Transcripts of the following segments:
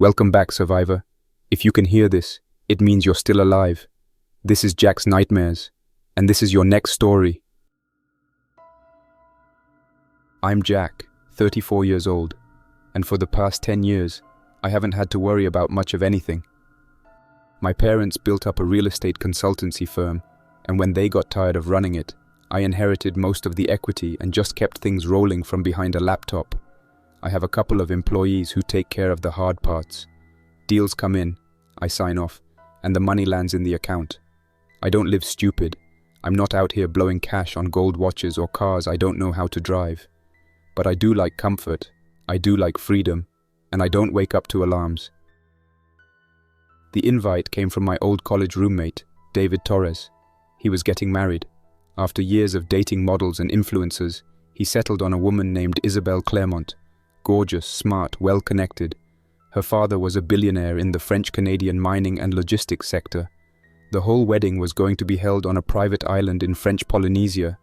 Welcome back, survivor. If you can hear this, it means you're still alive. This is Jack's Nightmares, and this is your next story. I'm Jack, 34 years old, and for the past 10 years, I haven't had to worry about much of anything. My parents built up a real estate consultancy firm, and when they got tired of running it, I inherited most of the equity and just kept things rolling from behind a laptop. I have a couple of employees who take care of the hard parts. Deals come in, I sign off, and the money lands in the account. I don't live stupid. I'm not out here blowing cash on gold watches or cars I don't know how to drive. But I do like comfort, I do like freedom, and I don't wake up to alarms. The invite came from my old college roommate, David Torres. He was getting married. After years of dating models and influencers, he settled on a woman named Isabelle Claremont. Gorgeous, smart, well-connected. Her father was a billionaire in the French-Canadian mining and logistics sector. The whole wedding was going to be held on a private island in French Polynesia,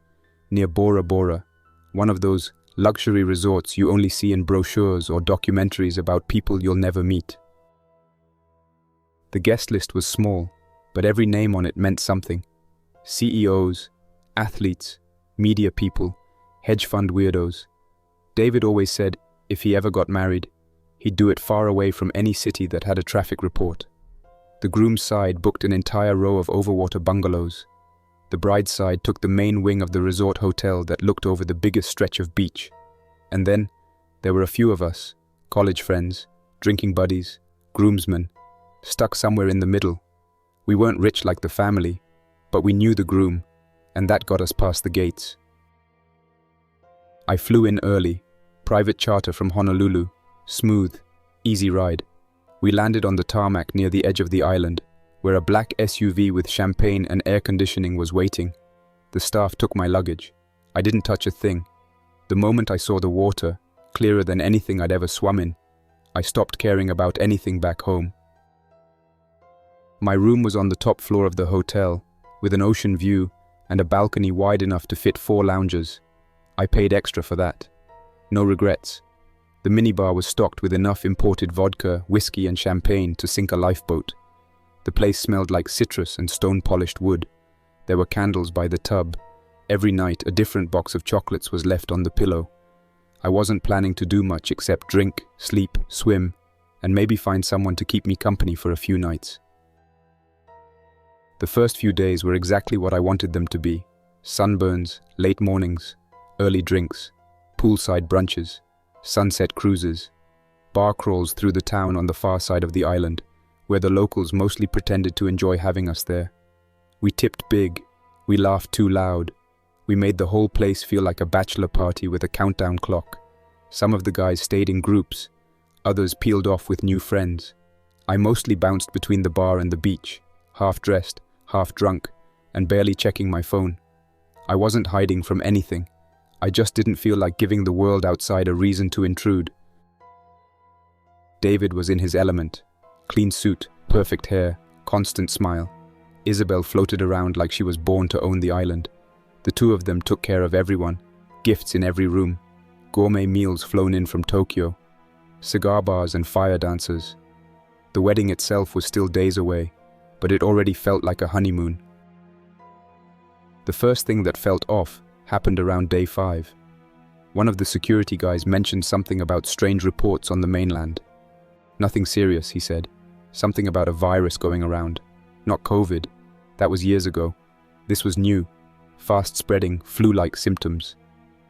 near Bora Bora, one of those luxury resorts you only see in brochures or documentaries about people you'll never meet. The guest list was small, but every name on it meant something. CEOs, athletes, media people, hedge fund weirdos. David always said, if he ever got married, he'd do it far away from any city that had a traffic report. The groom's side booked an entire row of overwater bungalows. The bride's side took the main wing of the resort hotel that looked over the biggest stretch of beach. And then, there were a few of us, college friends, drinking buddies, groomsmen, stuck somewhere in the middle. We weren't rich like the family, but we knew the groom, and that got us past the gates. I flew in early, private charter from Honolulu, smooth, easy ride. We landed on the tarmac near the edge of the island, where a black SUV with champagne and air conditioning was waiting. The staff took my luggage. I didn't touch a thing. The moment I saw the water, clearer than anything I'd ever swum in, I stopped caring about anything back home. My room was on the top floor of the hotel, with an ocean view and a balcony wide enough to fit 4 loungers. I paid extra for that. No regrets. The minibar was stocked with enough imported vodka, whiskey and champagne to sink a lifeboat. The place smelled like citrus and stone-polished wood. There were candles by the tub. Every night a different box of chocolates was left on the pillow. I wasn't planning to do much except drink, sleep, swim, and maybe find someone to keep me company for a few nights. The first few days were exactly what I wanted them to be. Sunburns, late mornings, early drinks, poolside brunches, sunset cruises, bar crawls through the town on the far side of the island, where the locals mostly pretended to enjoy having us there. We tipped big, we laughed too loud, we made the whole place feel like a bachelor party with a countdown clock. Some of the guys stayed in groups, others peeled off with new friends. I mostly bounced between the bar and the beach, half-dressed, half-drunk, and barely checking my phone. I wasn't hiding from anything. I just didn't feel like giving the world outside a reason to intrude. David was in his element. Clean suit, perfect hair, constant smile. Isabelle floated around like she was born to own the island. The two of them took care of everyone, gifts in every room, gourmet meals flown in from Tokyo, cigar bars and fire dancers. The wedding itself was still days away, but it already felt like a honeymoon. The first thing that felt off happened around day 5. One of the security guys mentioned something about strange reports on the mainland. Nothing serious, he said. Something about a virus going around. Not COVID. That was years ago. This was new. Fast-spreading, flu-like symptoms.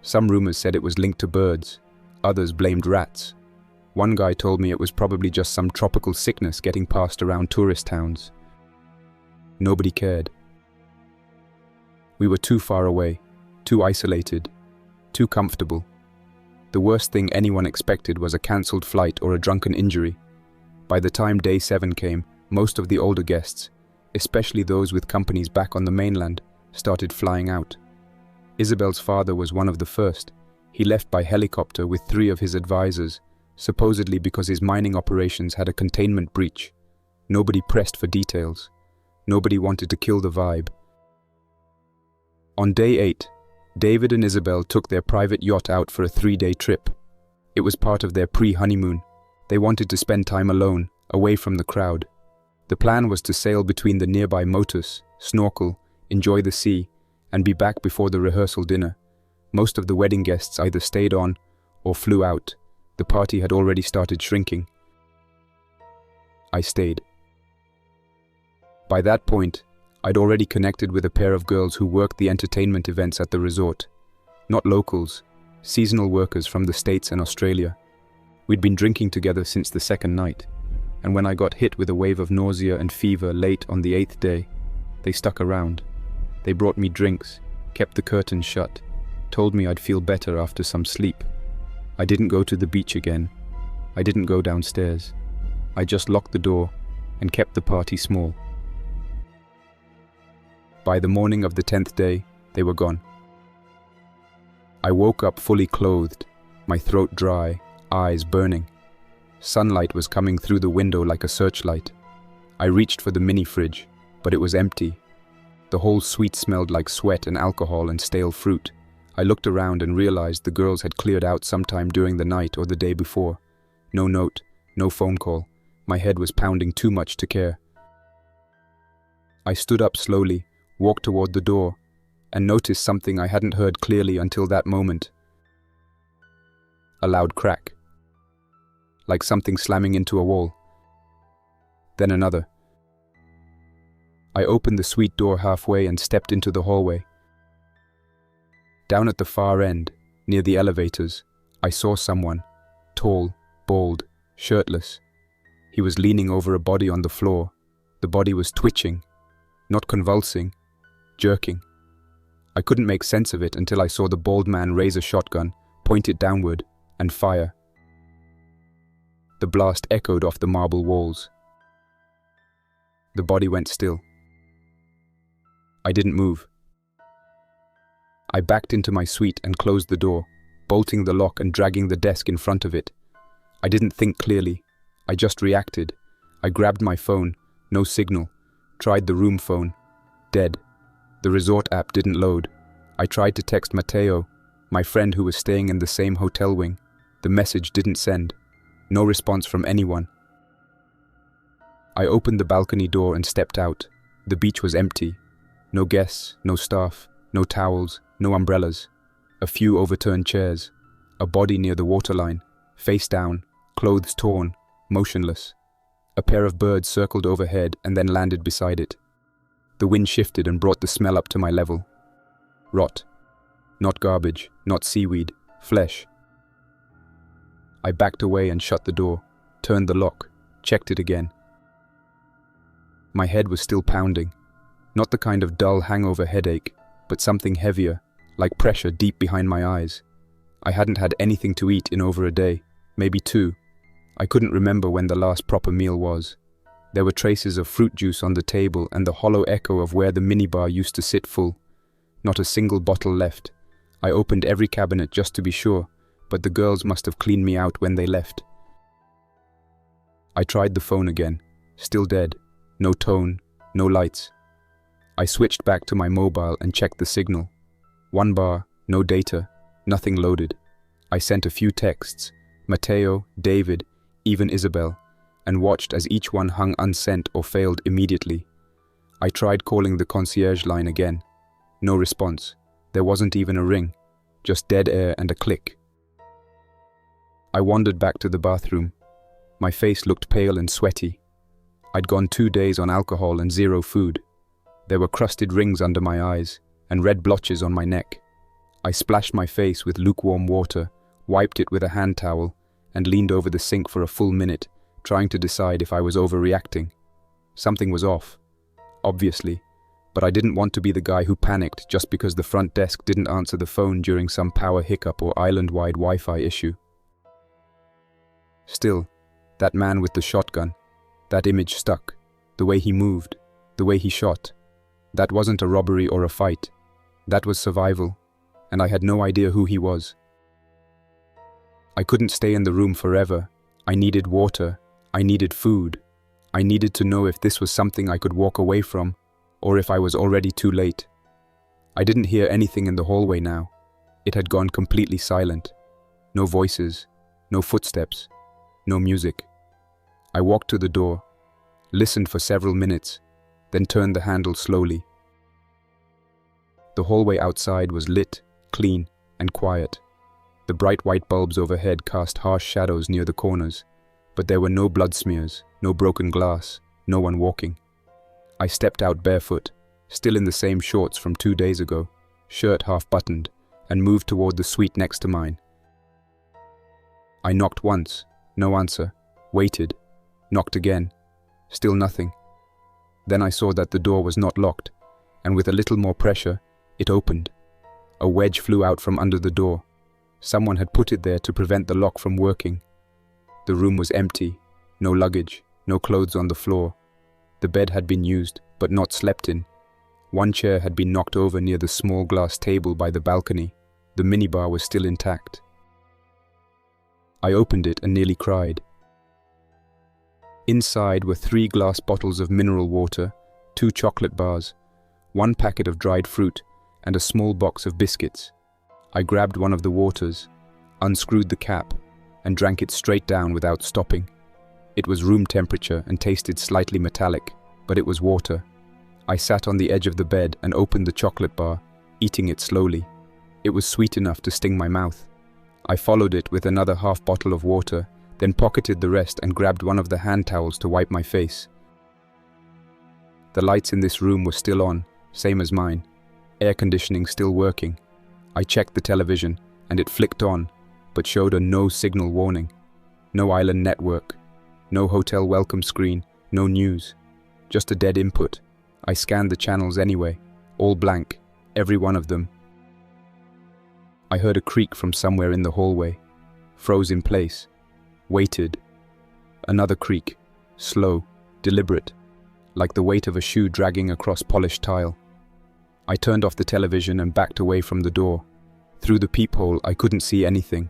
Some rumors said it was linked to birds. Others blamed rats. One guy told me it was probably just some tropical sickness getting passed around tourist towns. Nobody cared. We were too far away. Too isolated, too comfortable. The worst thing anyone expected was a cancelled flight or a drunken injury. By the time day 7 came, most of the older guests, especially those with companies back on the mainland, started flying out. Isabelle's father was one of the first. He left by helicopter with 3 of his advisors, supposedly because his mining operations had a containment breach. Nobody pressed for details. Nobody wanted to kill the vibe. On day 8, David and Isabelle took their private yacht out for a 3-day trip. It was part of their pre-honeymoon. They wanted to spend time alone, away from the crowd. The plan was to sail between the nearby motors, snorkel, enjoy the sea, and be back before the rehearsal dinner. Most of the wedding guests either stayed on or flew out. The party had already started shrinking. I stayed. By that point, I'd already connected with a pair of girls who worked the entertainment events at the resort. Not locals, seasonal workers from the States and Australia. We'd been drinking together since the second night, and when I got hit with a wave of nausea and fever late on the 8th day, they stuck around. They brought me drinks, kept the curtains shut, told me I'd feel better after some sleep. I didn't go to the beach again. I didn't go downstairs. I just locked the door and kept the party small. By the morning of the 10th day, they were gone. I woke up fully clothed, my throat dry, eyes burning. Sunlight was coming through the window like a searchlight. I reached for the mini fridge, but it was empty. The whole suite smelled like sweat and alcohol and stale fruit. I looked around and realized the girls had cleared out sometime during the night or the day before. No note, no phone call. My head was pounding too much to care. I stood up slowly, walked toward the door, and noticed something I hadn't heard clearly until that moment. A loud crack. Like something slamming into a wall. Then another. I opened the suite door halfway and stepped into the hallway. Down at the far end, near the elevators, I saw someone, tall, bald, shirtless. He was leaning over a body on the floor. The body was twitching, not convulsing, jerking. I couldn't make sense of it until I saw the bald man raise a shotgun, point it downward, and fire. The blast echoed off the marble walls. The body went still. I didn't move. I backed into my suite and closed the door, bolting the lock and dragging the desk in front of it. I didn't think clearly. I just reacted. I grabbed my phone, no signal. Tried the room phone. Dead. The resort app didn't load. I tried to text Matteo, my friend who was staying in the same hotel wing. The message didn't send. No response from anyone. I opened the balcony door and stepped out. The beach was empty. No guests, no staff, no towels, no umbrellas. A few overturned chairs. A body near the waterline, face down, clothes torn, motionless. A pair of birds circled overhead and then landed beside it. The wind shifted and brought the smell up to my level. Rot. Not garbage, not seaweed, flesh. I backed away and shut the door, turned the lock, checked it again. My head was still pounding. Not the kind of dull hangover headache, but something heavier, like pressure deep behind my eyes. I hadn't had anything to eat in over a day, maybe 2. I couldn't remember when the last proper meal was. There were traces of fruit juice on the table and the hollow echo of where the minibar used to sit full. Not a single bottle left. I opened every cabinet just to be sure, but the girls must have cleaned me out when they left. I tried the phone again. Still dead. No tone, no lights. I switched back to my mobile and checked the signal. 1 bar, no data, nothing loaded. I sent a few texts, Matteo, David, even Isabel, and watched as each one hung unsent or failed immediately. I tried calling the concierge line again. No response. There wasn't even a ring, just dead air and a click. I wandered back to the bathroom. My face looked pale and sweaty. I'd gone 2 days on alcohol and 0 food. There were crusted rings under my eyes and red blotches on my neck. I splashed my face with lukewarm water, wiped it with a hand towel, and leaned over the sink for a full minute, trying to decide if I was overreacting. Something was off, obviously, but I didn't want to be the guy who panicked just because the front desk didn't answer the phone during some power hiccup or island-wide Wi-Fi issue. Still, that man with the shotgun, that image stuck, the way he moved, the way he shot. That wasn't a robbery or a fight. That was survival, and I had no idea who he was. I couldn't stay in the room forever. I needed water. I needed food. I needed to know if this was something I could walk away from, or if I was already too late. I didn't hear anything in the hallway now. It had gone completely silent. No voices, no footsteps, no music. I walked to the door, listened for several minutes, then turned the handle slowly. The hallway outside was lit, clean, and quiet. The bright white bulbs overhead cast harsh shadows near the corners, but there were no blood smears, no broken glass, no one walking. I stepped out barefoot, still in the same shorts from 2 days ago, shirt half buttoned, and moved toward the suite next to mine. I knocked once, no answer, waited, knocked again, still nothing. Then I saw that the door was not locked, and with a little more pressure, it opened. A wedge flew out from under the door. Someone had put it there to prevent the lock from working. The room was empty, no luggage, no clothes on the floor. The bed had been used, but not slept in. One chair had been knocked over near the small glass table by the balcony. The minibar was still intact. I opened it and nearly cried. Inside were 3 glass bottles of mineral water, 2 chocolate bars, 1 packet of dried fruit, and a small box of biscuits. I grabbed one of the waters, unscrewed the cap, and drank it straight down without stopping. It was room temperature and tasted slightly metallic, but it was water. I sat on the edge of the bed and opened the chocolate bar, eating it slowly. It was sweet enough to sting my mouth. I followed it with another half bottle of water, then pocketed the rest and grabbed one of the hand towels to wipe my face. The lights in this room were still on, same as mine. Air conditioning still working. I checked the television, and it flicked on, but showed a no signal warning. No island network, no hotel welcome screen, no news. Just a dead input. I scanned the channels anyway, all blank, every one of them. I heard a creak from somewhere in the hallway, froze in place, waited. Another creak, slow, deliberate, like the weight of a shoe dragging across polished tile. I turned off the television and backed away from the door. Through the peephole, I couldn't see anything,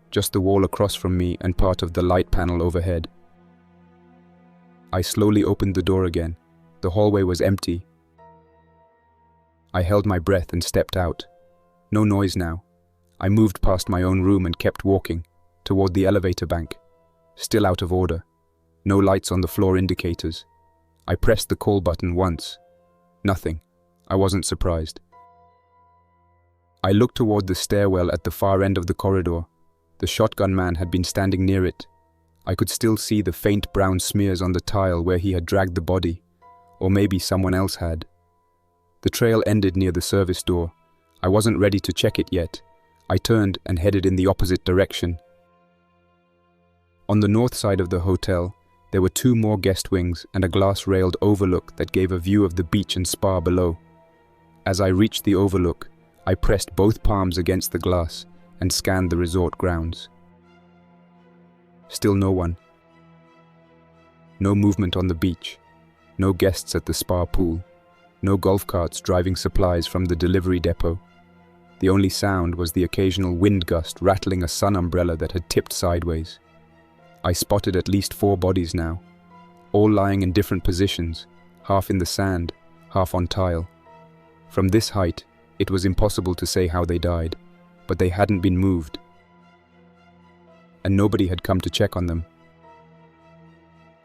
just the wall across from me and part of the light panel overhead. I slowly opened the door again. The hallway was empty. I held my breath and stepped out. No noise now. I moved past my own room and kept walking, toward the elevator bank. Still out of order. No lights on the floor indicators. I pressed the call button once. Nothing. I wasn't surprised. I looked toward the stairwell at the far end of the corridor. The shotgun man had been standing near it. I could still see the faint brown smears on the tile where he had dragged the body, or maybe someone else had. The trail ended near the service door. I wasn't ready to check it yet. I turned and headed in the opposite direction. On the north side of the hotel, there were 2 more guest wings and a glass-railed overlook that gave a view of the beach and spa below. As I reached the overlook, I pressed both palms against the glass and scanned the resort grounds. Still no one. No movement on the beach. No guests at the spa pool. No golf carts driving supplies from the delivery depot. The only sound was the occasional wind gust rattling a sun umbrella that had tipped sideways. I spotted at least 4 bodies now, all lying in different positions, half in the sand, half on tile. From this height, it was impossible to say how they died, but they hadn't been moved, and nobody had come to check on them.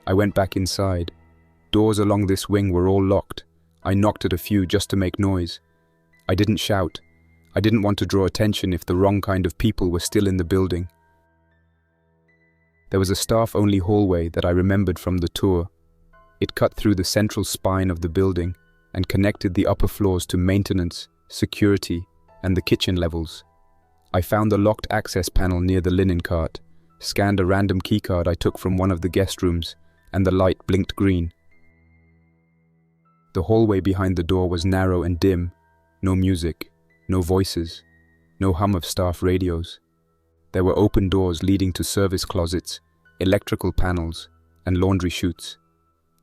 I went back inside. Doors along this wing were all locked. I knocked at a few just to make noise. I didn't shout. I didn't want to draw attention if the wrong kind of people were still in the building. There was a staff-only hallway that I remembered from the tour. It cut through the central spine of the building and connected the upper floors to maintenance, security, and the kitchen levels. I found the locked access panel near the linen cart, scanned a random keycard I took from one of the guest rooms, and the light blinked green. The hallway behind the door was narrow and dim. No music, no voices, no hum of staff radios. There were open doors leading to service closets, electrical panels, and laundry chutes.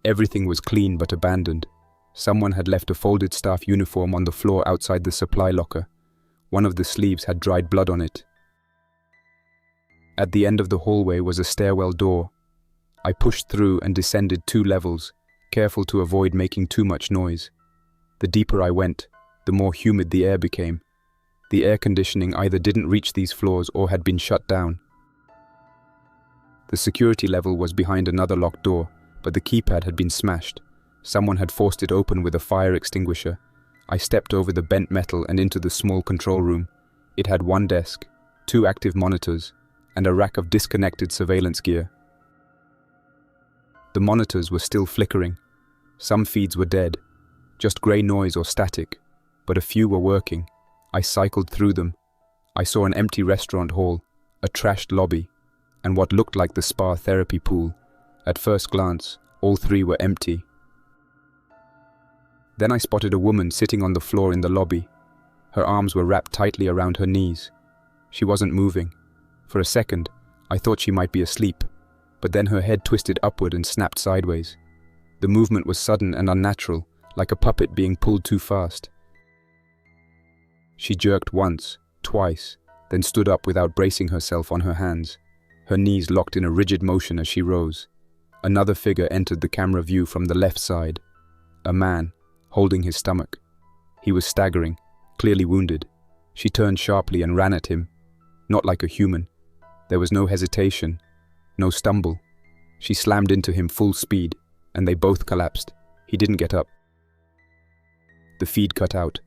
Everything was clean but abandoned. Someone had left a folded staff uniform on the floor outside the supply locker. One of the sleeves had dried blood on it. At the end of the hallway was a stairwell door. I pushed through and descended 2 levels, careful to avoid making too much noise. The deeper I went, the more humid the air became. The air conditioning either didn't reach these floors or had been shut down. The security level was behind another locked door, but the keypad had been smashed. Someone had forced it open with a fire extinguisher. I stepped over the bent metal and into the small control room. It had one desk, 2 active monitors, and a rack of disconnected surveillance gear. The monitors were still flickering. Some feeds were dead, just grey noise or static, but a few were working. I cycled through them. I saw an empty restaurant hall, a trashed lobby, and what looked like the spa therapy pool. At first glance, all 3 were empty. Then I spotted a woman sitting on the floor in the lobby. Her arms were wrapped tightly around her knees. She wasn't moving. For a second, I thought she might be asleep, but then her head twisted upward and snapped sideways. The movement was sudden and unnatural, like a puppet being pulled too fast. She jerked once, twice, then stood up without bracing herself on her hands. Her knees locked in a rigid motion as she rose. Another figure entered the camera view from the left side. A man, holding his stomach. He was staggering, clearly wounded. She turned sharply and ran at him. Not like a human. There was no hesitation, no stumble. She slammed into him full speed, and they both collapsed. He didn't get up. The feed cut out.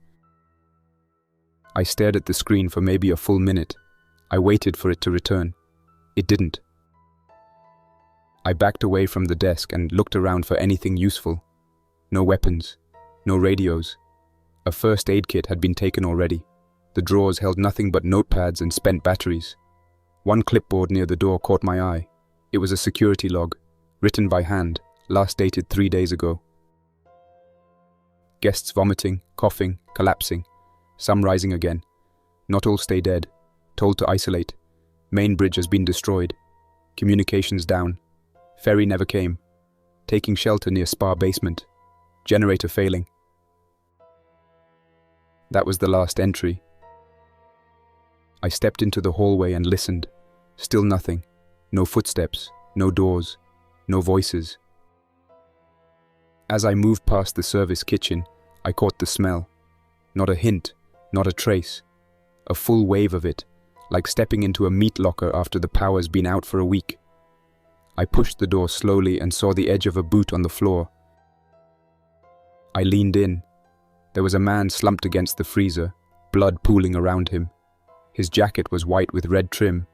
I stared at the screen for maybe a full minute. I waited for it to return. It didn't. I backed away from the desk and looked around for anything useful. No weapons, no radios. A first aid kit had been taken already. The drawers held nothing but notepads and spent batteries. One clipboard near the door caught my eye. It was a security log, written by hand, last dated 3 days ago. Guests vomiting, coughing, collapsing, some rising again. Not all stay dead. Told to isolate. Main bridge has been destroyed. Communications down. Ferry never came. Taking shelter near spa basement. Generator failing. That was the last entry. I stepped into the hallway and listened. Still nothing. No footsteps, no doors, no voices. As I moved past the service kitchen, I caught the smell. Not a hint, not a trace. A full wave of it, like stepping into a meat locker after the power's been out for a week. I pushed the door slowly and saw the edge of a boot on the floor. I leaned in. There was a man slumped against the freezer, blood pooling around him. His jacket was white with red trim.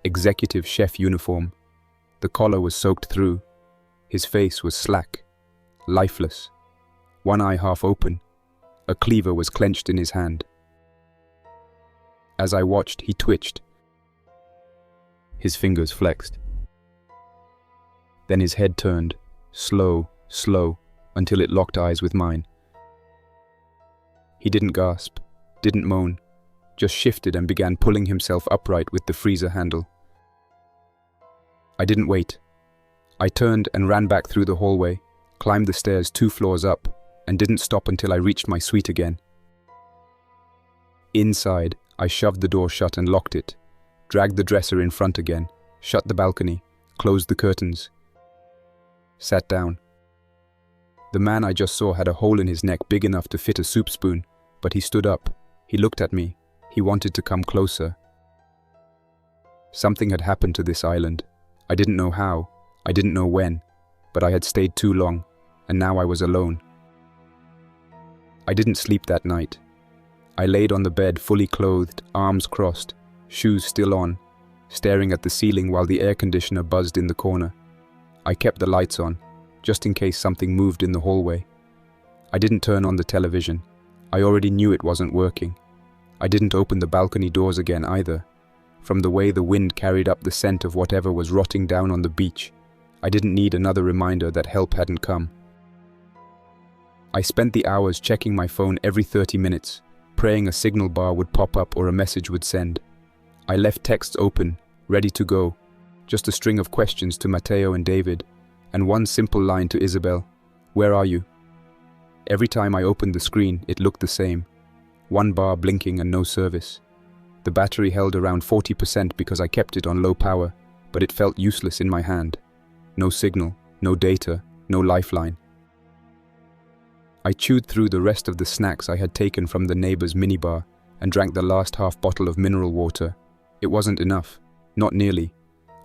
Executive chef uniform. The collar was soaked through. His face was slack, lifeless. One eye half open. A cleaver was clenched in his hand. As I watched, he twitched. His fingers flexed. Then his head turned, slow, until it locked eyes with mine. He didn't gasp, didn't moan, just shifted and began pulling himself upright with the freezer handle. I didn't wait. I turned and ran back through the hallway, climbed the stairs 2 floors up, and didn't stop until I reached my suite again. Inside, I shoved the door shut and locked it, dragged the dresser in front again, shut the balcony, closed the curtains. Sat down. The man I just saw had a hole in his neck big enough to fit a soup spoon, but he stood up. He looked at me. He wanted to come closer. Something had happened to this island. I didn't know how, I didn't know when, but I had stayed too long, and now I was alone. I didn't sleep that night. I laid on the bed fully clothed, arms crossed, shoes still on, staring at the ceiling while the air conditioner buzzed in the corner. I kept the lights on, just in case something moved in the hallway. I didn't turn on the television. I already knew it wasn't working. I didn't open the balcony doors again either. From the way the wind carried up the scent of whatever was rotting down on the beach, I didn't need another reminder that help hadn't come. I spent the hours checking my phone every 30 minutes, praying a signal bar would pop up or a message would send. I left texts open, ready to go, just a string of questions to Matteo and David, and one simple line to Isabel, "Where are you?" Every time I opened the screen, it looked the same. One bar blinking and no service. The battery held around 40% because I kept it on low power, but it felt useless in my hand. No signal, no data, no lifeline. I chewed through the rest of the snacks I had taken from the neighbor's minibar and drank the last half bottle of mineral water. It wasn't enough, not nearly.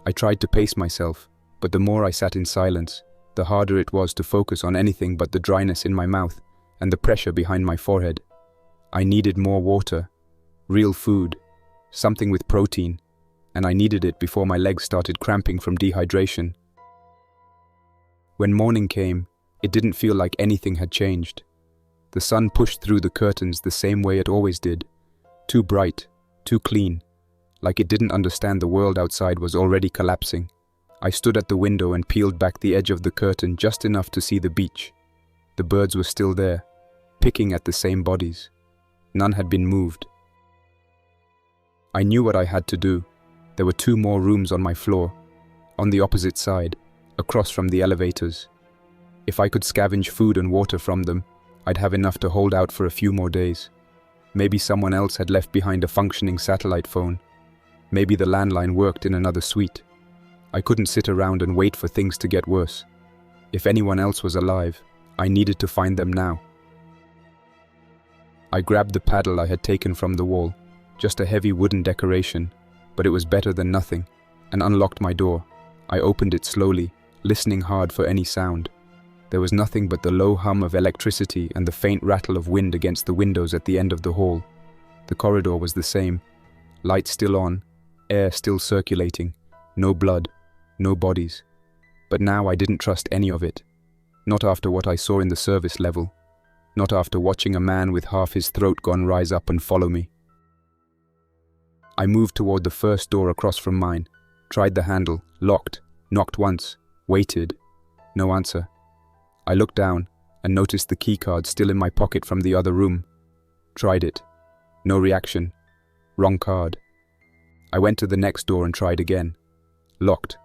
I tried to pace myself, but the more I sat in silence, the harder it was to focus on anything but the dryness in my mouth and the pressure behind my forehead. I needed more water, real food, something with protein, and I needed it before my legs started cramping from dehydration. When morning came, it didn't feel like anything had changed. The sun pushed through the curtains the same way it always did, too bright, too clean, like it didn't understand the world outside was already collapsing. I stood at the window and peeled back the edge of the curtain just enough to see the beach. The birds were still there, picking at the same bodies. None had been moved. I knew what I had to do. There were 2 more rooms on my floor, on the opposite side, across from the elevators. If I could scavenge food and water from them, I'd have enough to hold out for a few more days. Maybe someone else had left behind a functioning satellite phone. Maybe the landline worked in another suite. I couldn't sit around and wait for things to get worse. If anyone else was alive, I needed to find them now. I grabbed the paddle I had taken from the wall, just a heavy wooden decoration, but it was better than nothing, and unlocked my door. I opened it slowly, listening hard for any sound. There was nothing but the low hum of electricity and the faint rattle of wind against the windows at the end of the hall. The corridor was the same, lights still on, air still circulating, no blood, no bodies. But now I didn't trust any of it. Not after what I saw in the service level. Not after watching a man with half his throat gone rise up and follow me. I moved toward the first door across from mine, tried the handle, locked, knocked once, waited. No answer. I looked down and noticed the keycard still in my pocket from the other room. Tried it. No reaction. Wrong card. I went to the next door and tried again. Locked.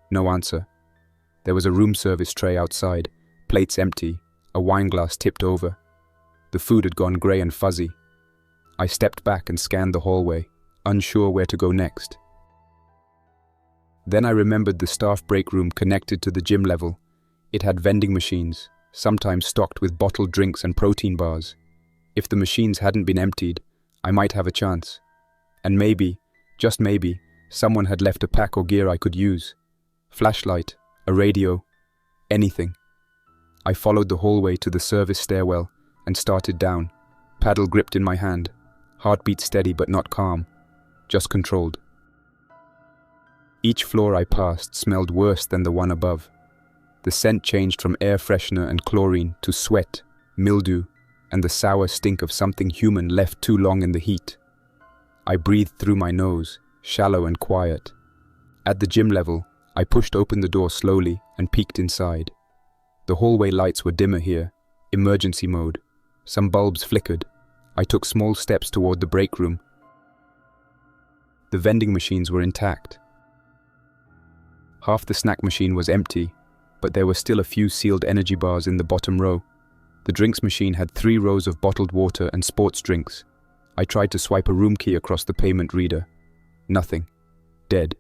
No answer. There was a room service tray outside, plates empty, a wine glass tipped over. The food had gone grey and fuzzy. I stepped back and scanned the hallway, unsure where to go next. Then I remembered the staff break room connected to the gym level. It had vending machines, sometimes stocked with bottled drinks and protein bars. If the machines hadn't been emptied, I might have a chance. And maybe, just maybe, someone had left a pack or gear I could use. Flashlight, a radio, anything. I followed the hallway to the service stairwell and started down, paddle gripped in my hand, heartbeat steady but not calm, just controlled. Each floor I passed smelled worse than the one above. The scent changed from air freshener and chlorine to sweat, mildew, and the sour stink of something human left too long in the heat. I breathed through my nose, shallow and quiet. At the gym level, I pushed open the door slowly and peeked inside. The hallway lights were dimmer here, emergency mode. Some bulbs flickered. I took small steps toward the break room. The vending machines were intact. Half the snack machine was empty, but there were still a few sealed energy bars in the bottom row. The drinks machine had 3 rows of bottled water and sports drinks. I tried to swipe a room key across the payment reader. Nothing. Dead.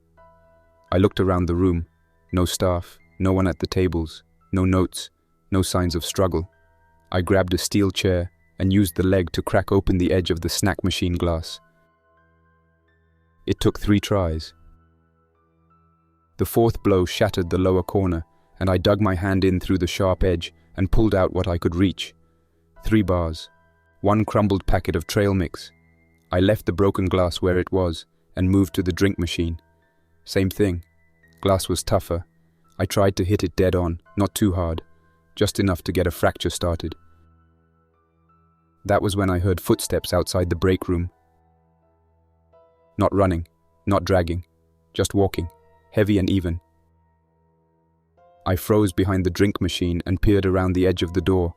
I looked around the room. No staff, no one at the tables, no notes, no signs of struggle. I grabbed a steel chair and used the leg to crack open the edge of the snack machine glass. It took 3 tries. The 4th blow shattered the lower corner, and I dug my hand in through the sharp edge and pulled out what I could reach. 3 bars. 1 crumbled packet of trail mix. I left the broken glass where it was and moved to the drink machine. Same thing. Glass was tougher. I tried to hit it dead on, not too hard, just enough to get a fracture started. That was when I heard footsteps outside the break room. Not running, not dragging, just walking, heavy and even. I froze behind the drink machine and peered around the edge of the door.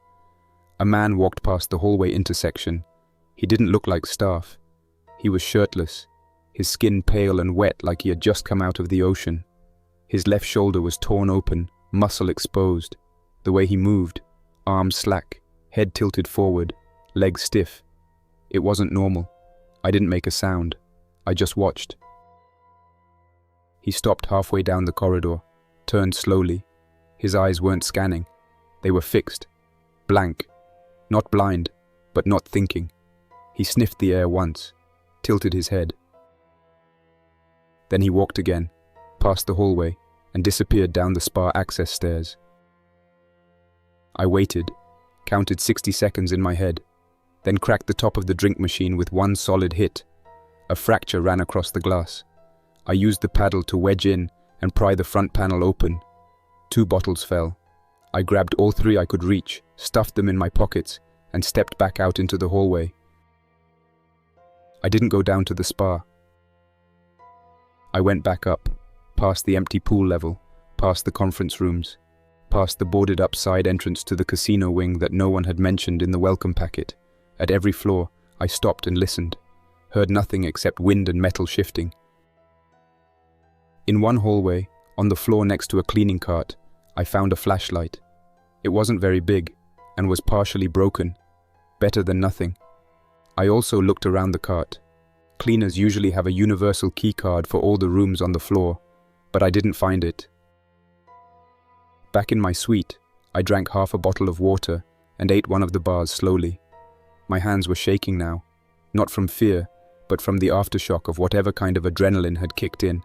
A man walked past the hallway intersection. He didn't look like staff. He was shirtless, his skin pale and wet like he had just come out of the ocean. His left shoulder was torn open, muscle exposed. The way he moved, arms slack, head tilted forward, legs stiff. It wasn't normal. I didn't make a sound. I just watched. He stopped halfway down the corridor, turned slowly. His eyes weren't scanning. They were fixed, blank, not blind, but not thinking. He sniffed the air once, tilted his head. Then he walked again, past the hallway, and disappeared down the spa access stairs. I waited, counted 60 seconds in my head, then cracked the top of the drink machine with one solid hit. A fracture ran across the glass. I used the paddle to wedge in and pry the front panel open. 2 bottles fell. I grabbed all 3 I could reach, stuffed them in my pockets, and stepped back out into the hallway. I didn't go down to the spa. I went back up, past the empty pool level, past the conference rooms, past the boarded-up side entrance to the casino wing that no one had mentioned in the welcome packet. At every floor, I stopped and listened, heard nothing except wind and metal shifting. In one hallway, on the floor next to a cleaning cart, I found a flashlight. It wasn't very big, and was partially broken. Better than nothing. I also looked around the cart. Cleaners usually have a universal key card for all the rooms on the floor, but I didn't find it. Back in my suite, I drank half a bottle of water and ate one of the bars slowly. My hands were shaking now, not from fear, but from the aftershock of whatever kind of adrenaline had kicked in.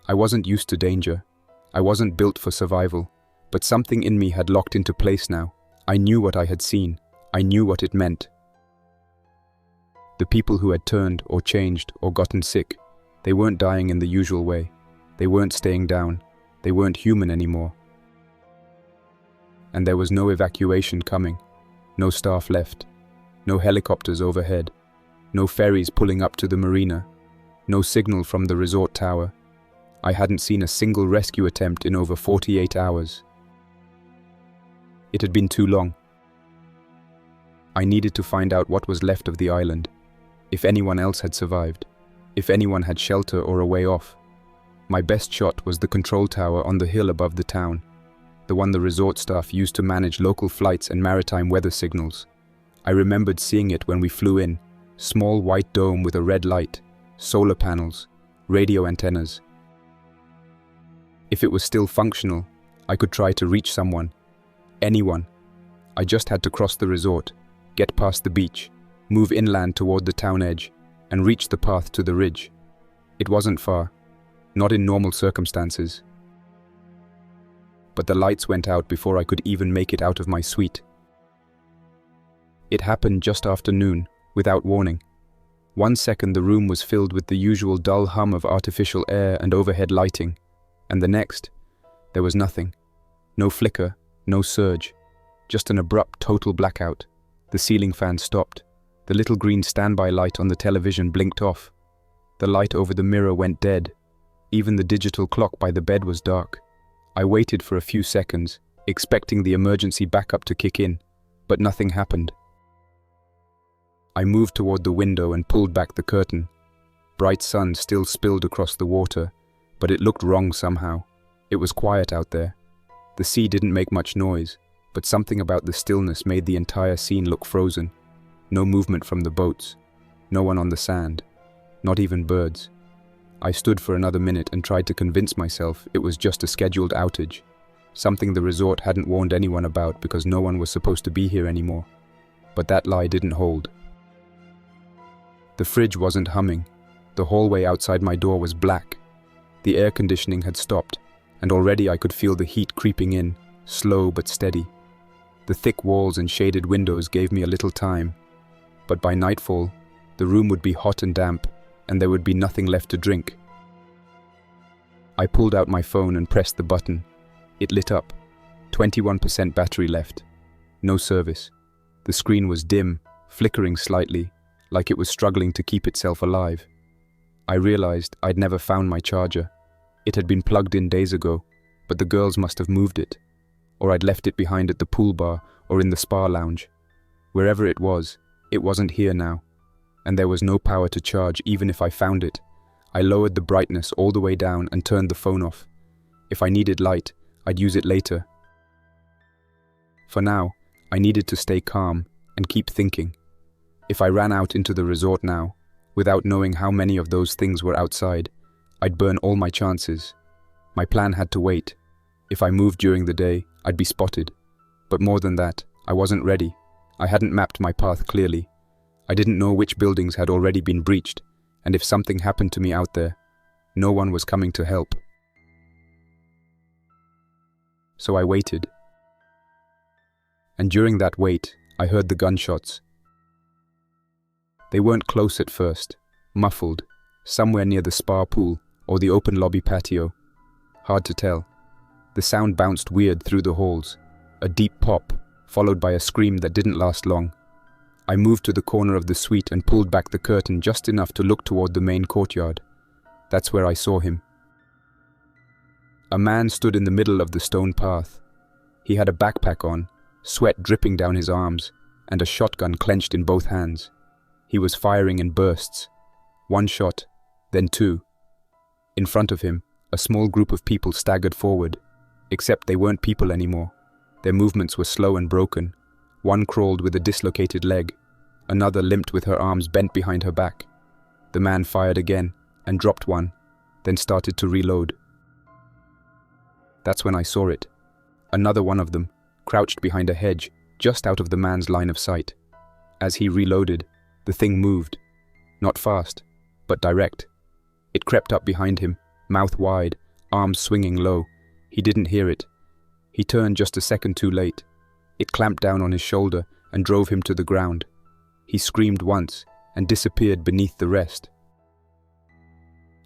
I wasn't used to danger. I wasn't built for survival, but something in me had locked into place now. I knew what I had seen. I knew what it meant. The people who had turned or changed or gotten sick, they weren't dying in the usual way. They weren't staying down. They weren't human anymore. And there was no evacuation coming. No staff left. No helicopters overhead. No ferries pulling up to the marina. No signal from the resort tower. I hadn't seen a single rescue attempt in over 48 hours. It had been too long. I needed to find out what was left of the island, if anyone else had survived, if anyone had shelter or a way off. My best shot was the control tower on the hill above the town, the one the resort staff used to manage local flights and maritime weather signals. I remembered seeing it when we flew in, small white dome with a red light, solar panels, radio antennas. If it was still functional, I could try to reach someone. Anyone. I just had to cross the resort, get past the beach, move inland toward the town edge, and reach the path to the ridge. It wasn't far, not in normal circumstances. But the lights went out before I could even make it out of my suite. It happened just after noon, without warning. 1 second the room was filled with the usual dull hum of artificial air and overhead lighting, and the next, there was nothing. No flicker, no surge, just an abrupt total blackout. The ceiling fan stopped. The little green standby light on the television blinked off. The light over the mirror went dead. Even the digital clock by the bed was dark. I waited for a few seconds, expecting the emergency backup to kick in, but nothing happened. I moved toward the window and pulled back the curtain. Bright sun still spilled across the water, but it looked wrong somehow. It was quiet out there. The sea didn't make much noise, but something about the stillness made the entire scene look frozen. No movement from the boats, no one on the sand, not even birds. I stood for another minute and tried to convince myself it was just a scheduled outage, something the resort hadn't warned anyone about because no one was supposed to be here anymore. But that lie didn't hold. The fridge wasn't humming. The hallway outside my door was black. The air conditioning had stopped, and already I could feel the heat creeping in, slow but steady. The thick walls and shaded windows gave me a little time, but by nightfall, the room would be hot and damp, and there would be nothing left to drink. I pulled out my phone and pressed the button. It lit up. 21% battery left. No service. The screen was dim, flickering slightly, like it was struggling to keep itself alive. I realized I'd never found my charger. It had been plugged in days ago, but the girls must have moved it. Or I'd left it behind at the pool bar or in the spa lounge. Wherever it wasn't here now. And there was no power to charge even if I found it. I lowered the brightness all the way down and turned the phone off. If I needed light, I'd use it later. For now, I needed to stay calm and keep thinking. If I ran out into the resort now, without knowing how many of those things were outside, I'd burn all my chances. My plan had to wait. If I moved during the day, I'd be spotted. But more than that, I wasn't ready. I hadn't mapped my path clearly. I didn't know which buildings had already been breached, and if something happened to me out there, no one was coming to help. so I waited. And during that wait, I heard the gunshots. They weren't close at first, muffled, somewhere near the spa pool or the open lobby patio. Hard to tell. The sound bounced weird through the halls, a deep pop, followed by a scream that didn't last long. I moved to the corner of the suite and pulled back the curtain just enough to look toward the main courtyard. That's where I saw him. A man stood in the middle of the stone path. He had a backpack on, sweat dripping down his arms, and a shotgun clenched in both hands. He was firing in bursts. One shot, then two. In front of him, a small group of people staggered forward, except they weren't people anymore. Their movements were slow and broken. One crawled with a dislocated leg. Another limped with her arms bent behind her back. The man fired again and dropped one, then started to reload. That's when I saw it. Another one of them, crouched behind a hedge, just out of the man's line of sight. As he reloaded, the thing moved. Not fast, but direct. It crept up behind him, mouth wide, arms swinging low. He didn't hear it. He turned just a second too late. It clamped down on his shoulder and drove him to the ground. He screamed once and disappeared beneath the rest.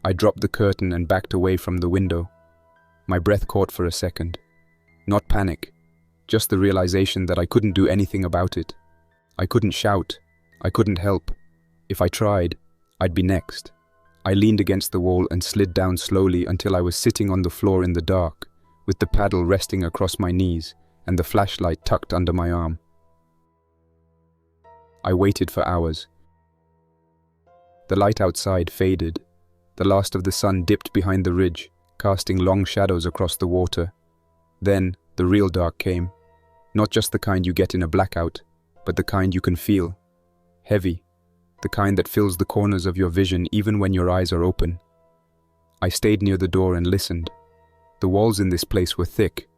I dropped the curtain and backed away from the window. My breath caught for a second. Not panic, just the realization that I couldn't do anything about it. I couldn't shout. I couldn't help. If I tried, I'd be next. I leaned against the wall and slid down slowly until I was sitting on the floor in the dark, with the paddle resting across my knees and the flashlight tucked under my arm. I waited for hours. The light outside faded. The last of the sun dipped behind the ridge, casting long shadows across the water. Then, the real dark came. Not just the kind you get in a blackout, but the kind you can feel. Heavy. The kind that fills the corners of your vision even when your eyes are open. I stayed near the door and listened. The walls in this place were thick,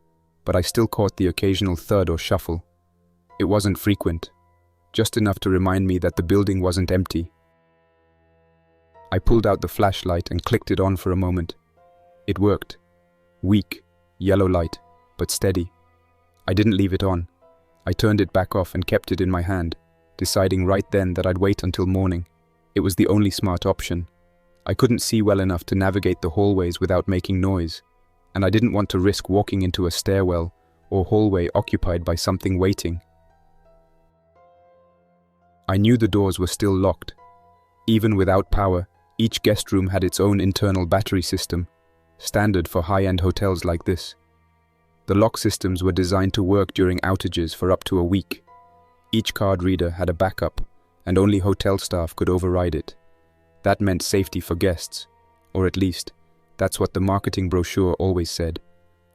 but I still caught the occasional thud or shuffle. It wasn't frequent, just enough to remind me that the building wasn't empty. I pulled out the flashlight and clicked it on for a moment. It worked. Weak, yellow light, but steady. I didn't leave it on. I turned it back off and kept it in my hand, deciding right then that I'd wait until morning. It was the only smart option. I couldn't see well enough to navigate the hallways without making noise, and I didn't want to risk walking into a stairwell or hallway occupied by something waiting. I knew the doors were still locked. Even without power, each guest room had its own internal battery system, standard for high-end hotels like this. The lock systems were designed to work during outages for up to a week. Each card reader had a backup, and only hotel staff could override it. That meant safety for guests, or at least, that's what the marketing brochure always said.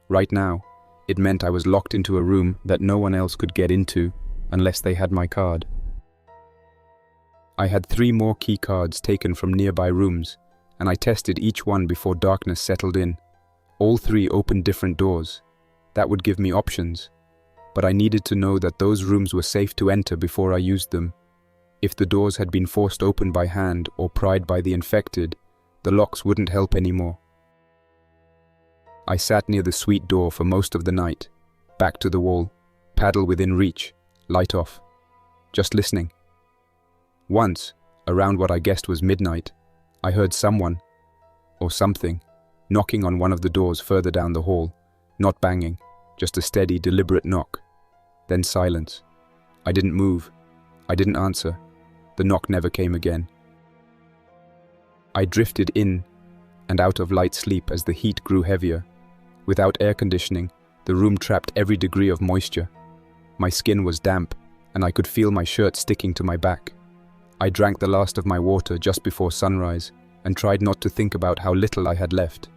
Right now, it meant I was locked into a room that no one else could get into unless they had my card. I had 3 more key cards taken from nearby rooms, and I tested each one before darkness settled in. All 3 opened different doors. That would give me options, but I needed to know that those rooms were safe to enter before I used them. If the doors had been forced open by hand or pried by the infected, the locks wouldn't help anymore. I sat near the suite door for most of the night, back to the wall, paddle within reach, light off, just listening. Once, around what I guessed was midnight, I heard someone, or something, knocking on one of the doors further down the hall, not banging, just a steady, deliberate knock. Then silence. I didn't move. I didn't answer. The knock never came again. I drifted in and out of light sleep as the heat grew heavier. Without air conditioning, the room trapped every degree of moisture. My skin was damp, and I could feel my shirt sticking to my back. I drank the last of my water just before sunrise and tried not to think about how little I had left.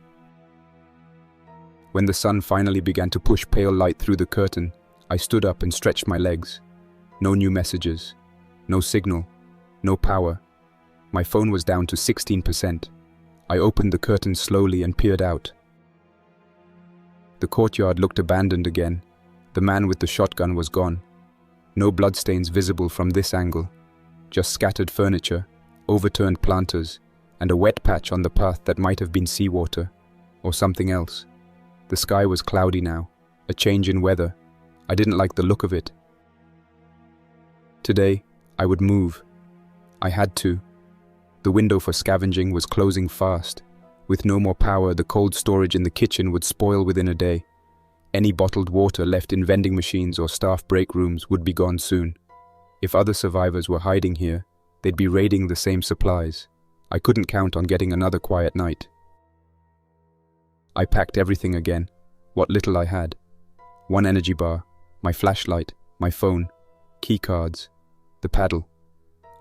When the sun finally began to push pale light through the curtain, I stood up and stretched my legs. No new messages, no signal, no power. My phone was down to 16%. I opened the curtain slowly and peered out. The courtyard looked abandoned again. The man with the shotgun was gone. No bloodstains visible from this angle. Just scattered furniture, overturned planters, and a wet patch on the path that might have been seawater, or something else. The sky was cloudy now, a change in weather. I didn't like the look of it. Today, I would move. I had to. The window for scavenging was closing fast. With no more power, the cold storage in the kitchen would spoil within a day. Any bottled water left in vending machines or staff break rooms would be gone soon. If other survivors were hiding here, they'd be raiding the same supplies. I couldn't count on getting another quiet night. I packed everything again, what little I had. One energy bar, my flashlight, my phone, key cards, the paddle.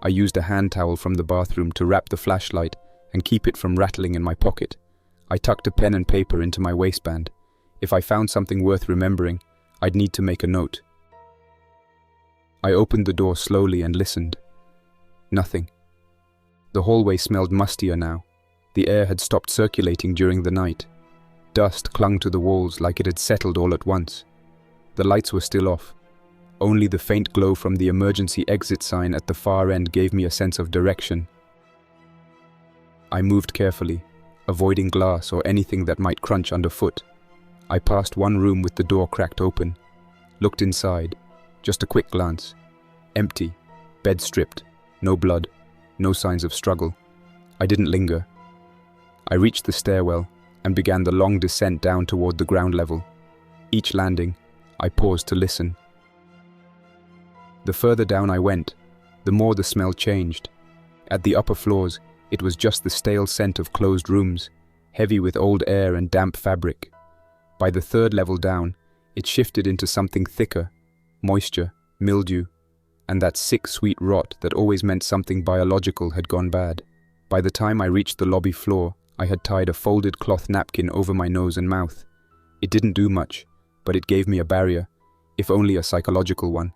I used a hand towel from the bathroom to wrap the flashlight and keep it from rattling in my pocket. I tucked a pen and paper into my waistband. If I found something worth remembering, I'd need to make a note. I opened the door slowly and listened. Nothing. The hallway smelled mustier now. The air had stopped circulating during the night. Dust clung to the walls like it had settled all at once. The lights were still off. Only the faint glow from the emergency exit sign at the far end gave me a sense of direction. I moved carefully, avoiding glass or anything that might crunch underfoot. I passed one room with the door cracked open. Looked inside. Just a quick glance. Empty. Bed stripped. No blood. No signs of struggle. I didn't linger. I reached the stairwell and began the long descent down toward the ground level. Each landing, I paused to listen. The further down I went, the more the smell changed. At the upper floors, it was just the stale scent of closed rooms, heavy with old air and damp fabric. By the third level down, it shifted into something thicker, moisture, mildew, and that sick, sweet rot that always meant something biological had gone bad. By the time I reached the lobby floor, I had tied a folded cloth napkin over my nose and mouth. It didn't do much, but it gave me a barrier, if only a psychological one.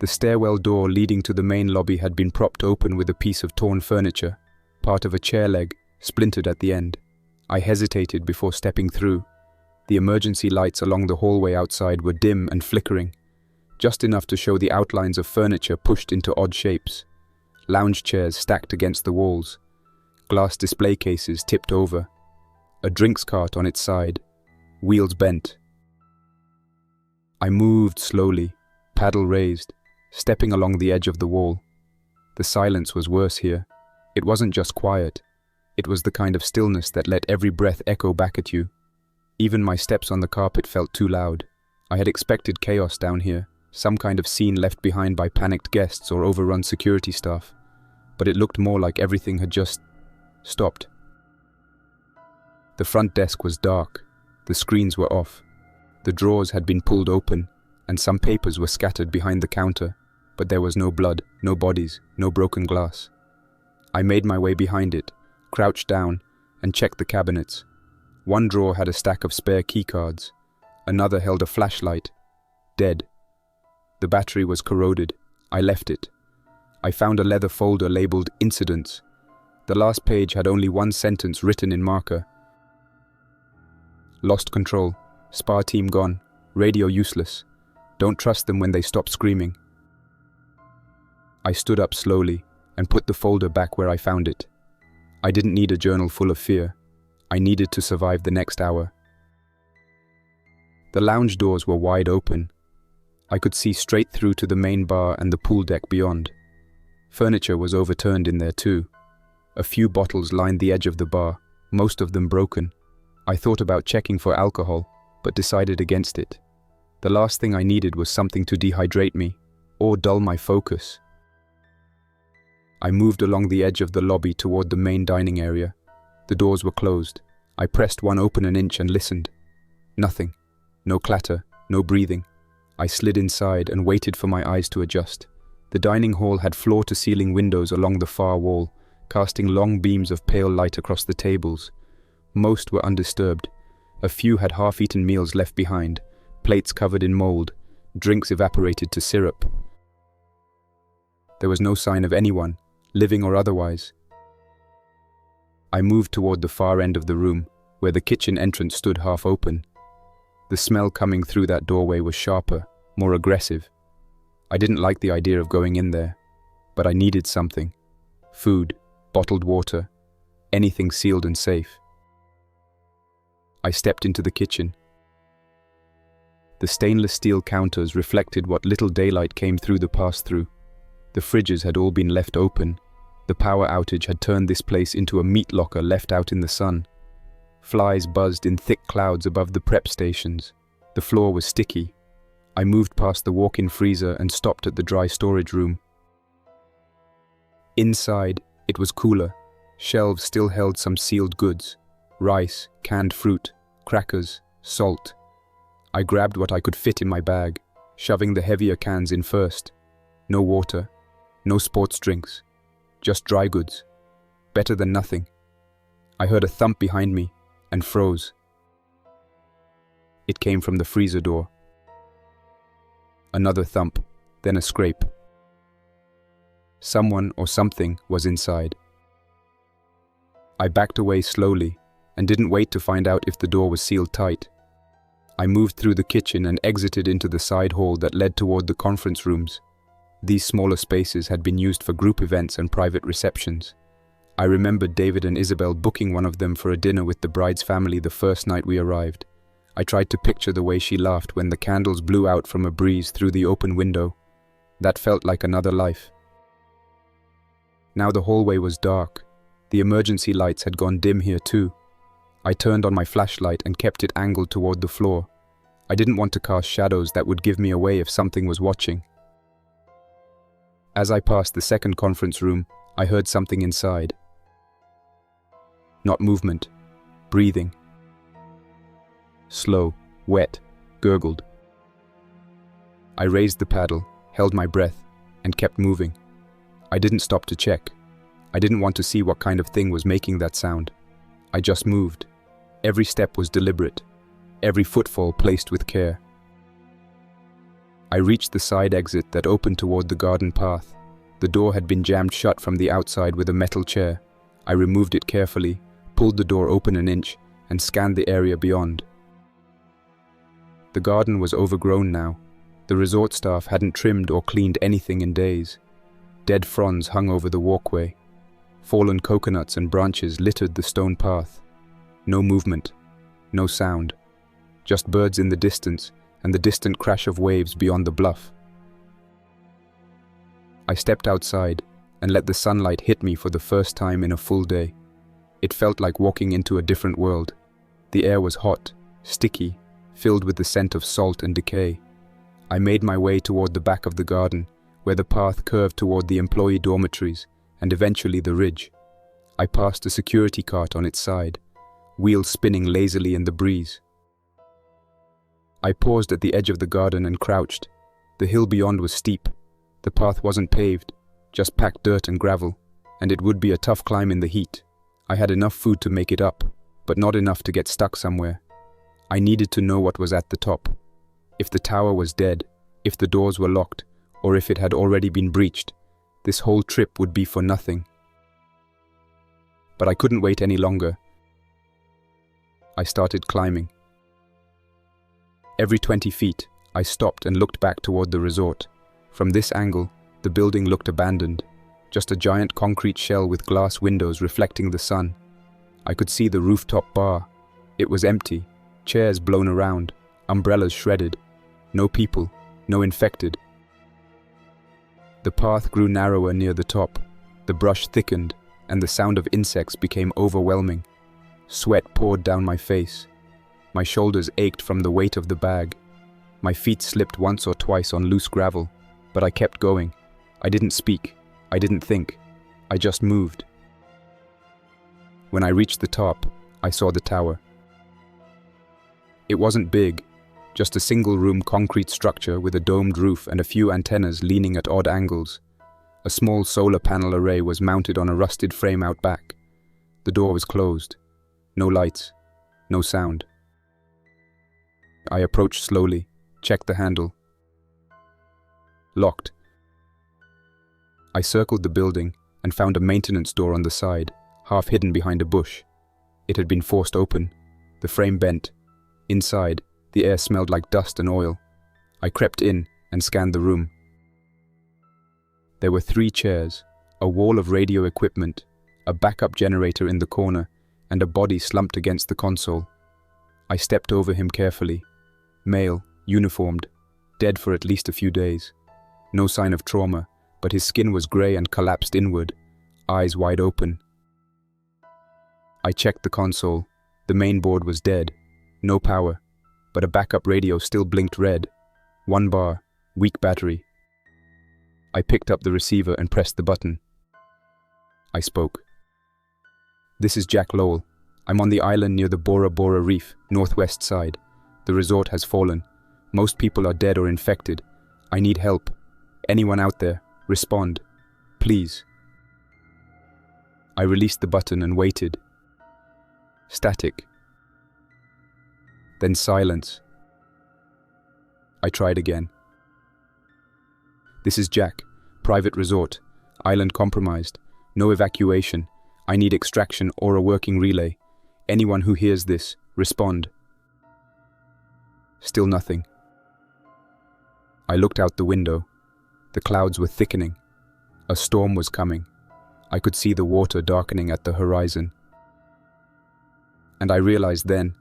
The stairwell door leading to the main lobby had been propped open with a piece of torn furniture, part of a chair leg, splintered at the end. I hesitated before stepping through. The emergency lights along the hallway outside were dim and flickering, just enough to show the outlines of furniture pushed into odd shapes. Lounge chairs stacked against the walls, glass display cases tipped over, a drinks cart on its side, wheels bent. I moved slowly, paddle raised, stepping along the edge of the wall. The silence was worse here. It wasn't just quiet. It was the kind of stillness that let every breath echo back at you. Even my steps on the carpet felt too loud. I had expected chaos down here, some kind of scene left behind by panicked guests or overrun security staff. But it looked more like everything had just stopped. The front desk was dark. The screens were off. The drawers had been pulled open, and some papers were scattered behind the counter. But there was no blood, no bodies, no broken glass. I made my way behind it, crouched down, and checked the cabinets. One drawer had a stack of spare keycards. Another held a flashlight. Dead. The battery was corroded. I left it. I found a leather folder labeled Incidents. The last page had only one sentence written in marker. Lost control. Spa team gone. Radio useless. Don't trust them when they stop screaming. I stood up slowly and put the folder back where I found it. I didn't need a journal full of fear. I needed to survive the next hour. The lounge doors were wide open. I could see straight through to the main bar and the pool deck beyond. Furniture was overturned in there too. A few bottles lined the edge of the bar, most of them broken. I thought about checking for alcohol, but decided against it. The last thing I needed was something to dehydrate me, or dull my focus. I moved along the edge of the lobby toward the main dining area. The doors were closed. I pressed one open an inch and listened. Nothing. No clatter, no breathing. I slid inside and waited for my eyes to adjust. The dining hall had floor-to-ceiling windows along the far wall, casting long beams of pale light across the tables. Most were undisturbed. A few had half-eaten meals left behind, plates covered in mold, drinks evaporated to syrup. There was no sign of anyone, living or otherwise. I moved toward the far end of the room, where the kitchen entrance stood half open. The smell coming through that doorway was sharper, more aggressive. I didn't like the idea of going in there, but I needed something. Food, bottled water, anything sealed and safe. I stepped into the kitchen. The stainless steel counters reflected what little daylight came through the pass-through. The fridges had all been left open. The power outage had turned this place into a meat locker left out in the sun. Flies buzzed in thick clouds above the prep stations. The floor was sticky. I moved past the walk-in freezer and stopped at the dry storage room. Inside, it was cooler. Shelves still held some sealed goods: rice, canned fruit, crackers, salt. I grabbed what I could fit in my bag, shoving the heavier cans in first. No water, no sports drinks, just dry goods. Better than nothing. I heard a thump behind me and froze. It came from the freezer door. Another thump, then a scrape. Someone or something was inside. I backed away slowly and didn't wait to find out if the door was sealed tight. I moved through the kitchen and exited into the side hall that led toward the conference rooms. These smaller spaces had been used for group events and private receptions. I remembered David and Isabel booking one of them for a dinner with the bride's family the first night we arrived. I tried to picture the way she laughed when the candles blew out from a breeze through the open window. That felt like another life. Now the hallway was dark. The emergency lights had gone dim here too. I turned on my flashlight and kept it angled toward the floor. I didn't want to cast shadows that would give me away if something was watching. As I passed the second conference room, I heard something inside. Not movement, breathing. Slow, wet, gurgled. I raised the paddle, held my breath, and kept moving. I didn't stop to check. I didn't want to see what kind of thing was making that sound. I just moved. Every step was deliberate, every footfall placed with care. I reached the side exit that opened toward the garden path. The door had been jammed shut from the outside with a metal chair. I removed it carefully, pulled the door open an inch, and scanned the area beyond. The garden was overgrown now. The resort staff hadn't trimmed or cleaned anything in days. Dead fronds hung over the walkway. Fallen coconuts and branches littered the stone path. No movement, no sound. Just birds in the distance and the distant crash of waves beyond the bluff. I stepped outside and let the sunlight hit me for the first time in a full day. It felt like walking into a different world. The air was hot, sticky, filled with the scent of salt and decay. I made my way toward the back of the garden, where the path curved toward the employee dormitories and eventually the ridge. I passed a security cart on its side, wheels spinning lazily in the breeze. I paused at the edge of the garden and crouched. The hill beyond was steep. The path wasn't paved, just packed dirt and gravel, and it would be a tough climb in the heat. I had enough food to make it up, but not enough to get stuck somewhere. I needed to know what was at the top. If the tower was dead, if the doors were locked, or if it had already been breached, this whole trip would be for nothing. But I couldn't wait any longer. I started climbing. Every 20 feet, I stopped and looked back toward the resort. From this angle, the building looked abandoned, just a giant concrete shell with glass windows reflecting the sun. I could see the rooftop bar. It was empty, chairs blown around, umbrellas shredded. No people, no infected. The path grew narrower near the top. The brush thickened, and the sound of insects became overwhelming. Sweat poured down my face. My shoulders ached from the weight of the bag. My feet slipped once or twice on loose gravel, but I kept going. I didn't speak. I didn't think. I just moved. When I reached the top, I saw the tower. It wasn't big, just a single-room concrete structure with a domed roof and a few antennas leaning at odd angles. A small solar panel array was mounted on a rusted frame out back. The door was closed. No lights, no sound. I approached slowly, checked the handle. Locked. I circled the building and found a maintenance door on the side, half hidden behind a bush. It had been forced open. The frame bent. Inside, the air smelled like dust and oil. I crept in and scanned the room. There were 3 chairs, a wall of radio equipment, a backup generator in the corner, and a body slumped against the console. I stepped over him carefully. Male, uniformed, dead for at least a few days. No sign of trauma, but his skin was grey and collapsed inward, eyes wide open. I checked the console. The main board was dead. No power, but a backup radio still blinked red. 1 bar, weak battery. I picked up the receiver and pressed the button. I spoke. "This is Jack Lowell. I'm on the island near the Bora Bora Reef, northwest side. The resort has fallen. Most people are dead or infected. I need help. Anyone out there, respond. Please." I released the button and waited. Static. Then silence. I tried again. "This is Jack. Private resort. Island compromised. No evacuation. I need extraction or a working relay. Anyone who hears this, respond." Still nothing. I looked out the window. The clouds were thickening. A storm was coming. I could see the water darkening at the horizon. And I realized then,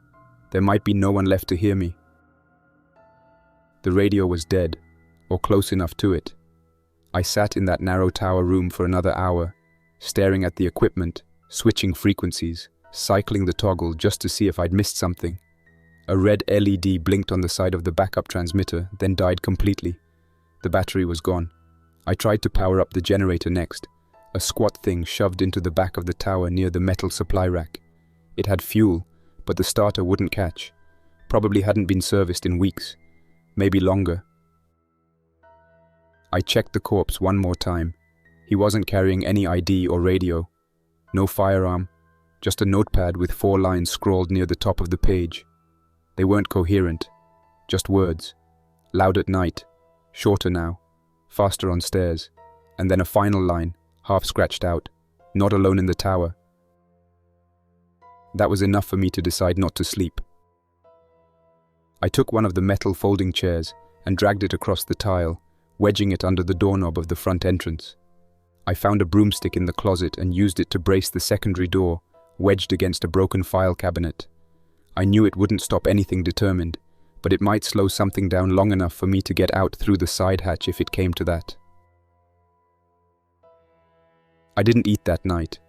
there might be no one left to hear me. The radio was dead, or close enough to it. I sat in that narrow tower room for another hour, staring at the equipment, switching frequencies, cycling the toggle just to see if I'd missed something. A red LED blinked on the side of the backup transmitter, then died completely. The battery was gone. I tried to power up the generator next, a squat thing shoved into the back of the tower near the metal supply rack. It had fuel, but the starter wouldn't catch. Probably hadn't been serviced in weeks, maybe longer. I checked the corpse one more time. He wasn't carrying any ID or radio. No firearm, just a notepad with 4 lines scrawled near the top of the page. They weren't coherent, just words. Loud at night, shorter now, faster on stairs, and then a final line, half scratched out, "Not alone in the tower." That was enough for me to decide not to sleep. I took one of the metal folding chairs and dragged it across the tile, wedging it under the doorknob of the front entrance. I found a broomstick in the closet and used it to brace the secondary door, wedged against a broken file cabinet. I knew it wouldn't stop anything determined, but it might slow something down long enough for me to get out through the side hatch if it came to that. I didn't eat that night.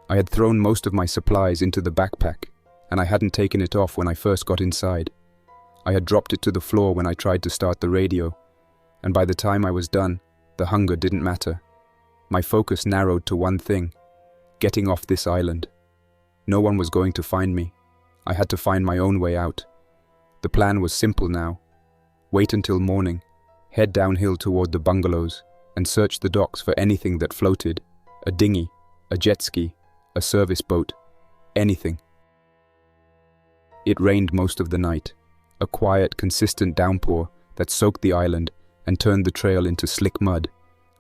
I had thrown most of my supplies into the backpack, and I hadn't taken it off when I first got inside. I had dropped it to the floor when I tried to start the radio, and by the time I was done, the hunger didn't matter. My focus narrowed to one thing: getting off this island. No one was going to find me. I had to find my own way out. The plan was simple now. Wait until morning, head downhill toward the bungalows, and search the docks for anything that floated. A dinghy, a jet ski, a service boat, anything. It rained most of the night, a quiet, consistent downpour that soaked the island and turned the trail into slick mud.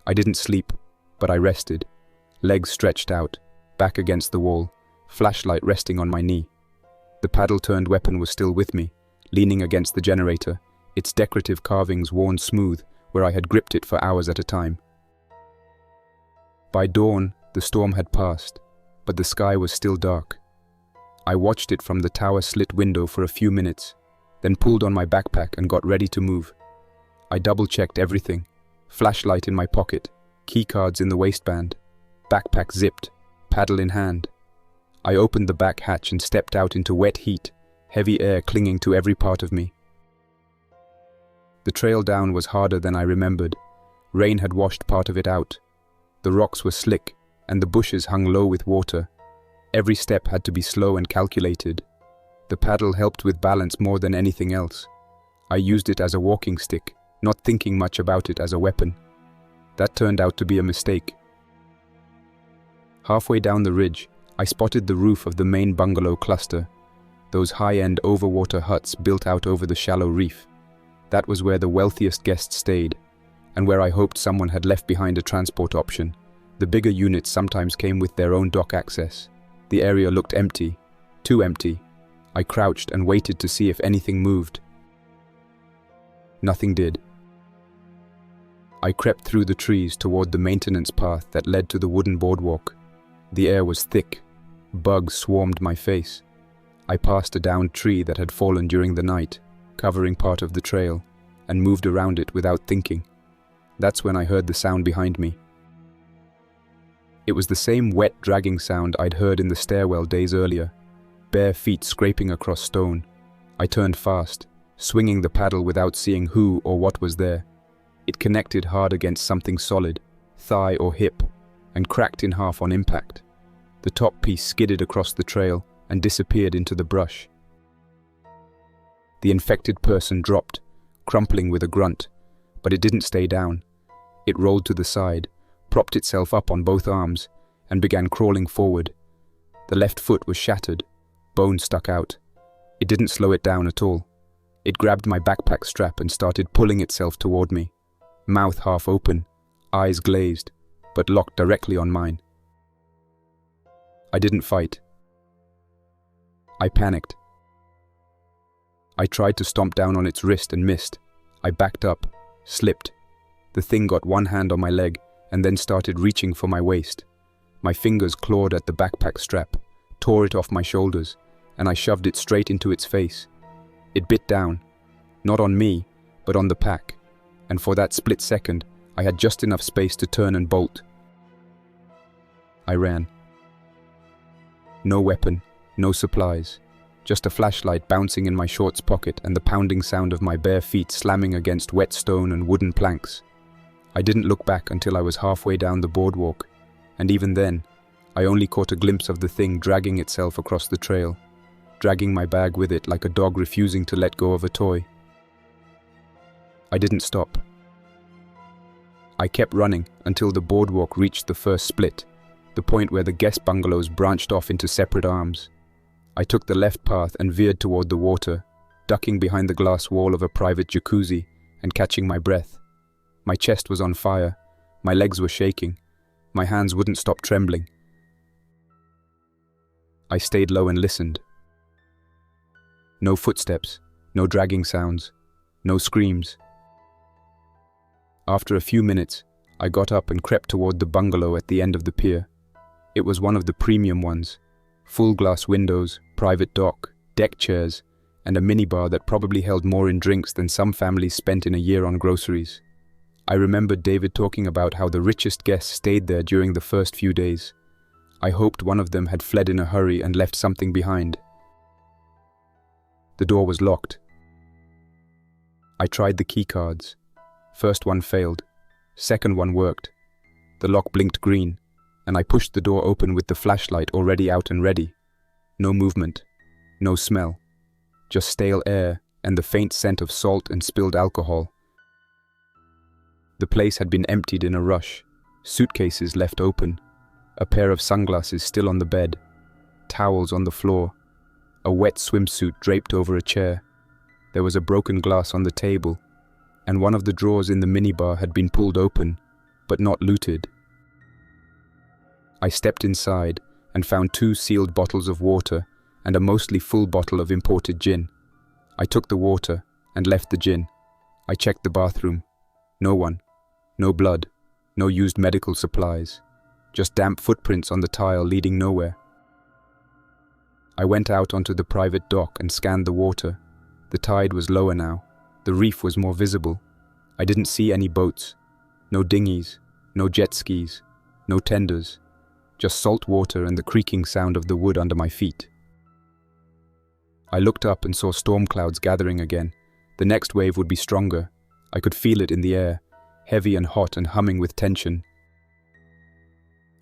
I didn't sleep, but I rested, legs stretched out, back against the wall, flashlight resting on my knee. The paddle-turned weapon was still with me, leaning against the generator, its decorative carvings worn smooth where I had gripped it for hours at a time. By dawn, the storm had passed, but the sky was still dark. I watched it from the tower slit window for a few minutes, then pulled on my backpack and got ready to move. I double-checked everything, flashlight in my pocket, keycards in the waistband, backpack zipped, paddle in hand. I opened the back hatch and stepped out into wet heat, heavy air clinging to every part of me. The trail down was harder than I remembered. Rain had washed part of it out. The rocks were slick, and the bushes hung low with water. Every step had to be slow and calculated. The paddle helped with balance more than anything else. I used it as a walking stick, not thinking much about it as a weapon. That turned out to be a mistake. Halfway down the ridge, I spotted the roof of the main bungalow cluster, those high-end overwater huts built out over the shallow reef. That was where the wealthiest guests stayed, and where I hoped someone had left behind a transport option. The bigger units sometimes came with their own dock access. The area looked empty, too empty. I crouched and waited to see if anything moved. Nothing did. I crept through the trees toward the maintenance path that led to the wooden boardwalk. The air was thick. Bugs swarmed my face. I passed a downed tree that had fallen during the night, covering part of the trail, and moved around it without thinking. That's when I heard the sound behind me. It was the same wet, dragging sound I'd heard in the stairwell days earlier, bare feet scraping across stone. I turned fast, swinging the paddle without seeing who or what was there. It connected hard against something solid, thigh or hip, and cracked in half on impact. The top piece skidded across the trail and disappeared into the brush. The infected person dropped, crumpling with a grunt, but it didn't stay down. It rolled to the side, propped itself up on both arms, and began crawling forward. The left foot was shattered, bone stuck out. It didn't slow it down at all. It grabbed my backpack strap and started pulling itself toward me, mouth half open, eyes glazed, but locked directly on mine. I didn't fight. I panicked. I tried to stomp down on its wrist and missed. I backed up, slipped. The thing got one hand on my leg and then started reaching for my waist. My fingers clawed at the backpack strap, tore it off my shoulders, and I shoved it straight into its face. It bit down, not on me, but on the pack, and for that split second, I had just enough space to turn and bolt. I ran. No weapon, no supplies. Just a flashlight bouncing in my shorts pocket and the pounding sound of my bare feet slamming against wet stone and wooden planks. I didn't look back until I was halfway down the boardwalk, and even then, I only caught a glimpse of the thing dragging itself across the trail, dragging my bag with it like a dog refusing to let go of a toy. I didn't stop. I kept running until the boardwalk reached the first split, the point where the guest bungalows branched off into separate arms. I took the left path and veered toward the water, ducking behind the glass wall of a private jacuzzi and catching my breath. My chest was on fire, my legs were shaking, my hands wouldn't stop trembling. I stayed low and listened. No footsteps, no dragging sounds, no screams. After a few minutes, I got up and crept toward the bungalow at the end of the pier. It was one of the premium ones. Full glass windows, private dock, deck chairs, and a minibar that probably held more in drinks than some families spent in a year on groceries. I remembered David talking about how the richest guests stayed there during the first few days. I hoped one of them had fled in a hurry and left something behind. The door was locked. I tried the key cards. First one failed. Second one worked. The lock blinked green, and I pushed the door open with the flashlight already out and ready. No movement, no smell, just stale air and the faint scent of salt and spilled alcohol. The place had been emptied in a rush, suitcases left open, a pair of sunglasses still on the bed, towels on the floor, a wet swimsuit draped over a chair. There was a broken glass on the table, and one of the drawers in the minibar had been pulled open, but not looted. I stepped inside and found 2 sealed bottles of water and a mostly full bottle of imported gin. I took the water and left the gin. I checked the bathroom. No one. No blood. No used medical supplies. Just damp footprints on the tile leading nowhere. I went out onto the private dock and scanned the water. The tide was lower now. The reef was more visible. I didn't see any boats. No dinghies. No jet skis. No tenders. Just salt water and the creaking sound of the wood under my feet. I looked up and saw storm clouds gathering again. The next wave would be stronger. I could feel it in the air, heavy and hot and humming with tension.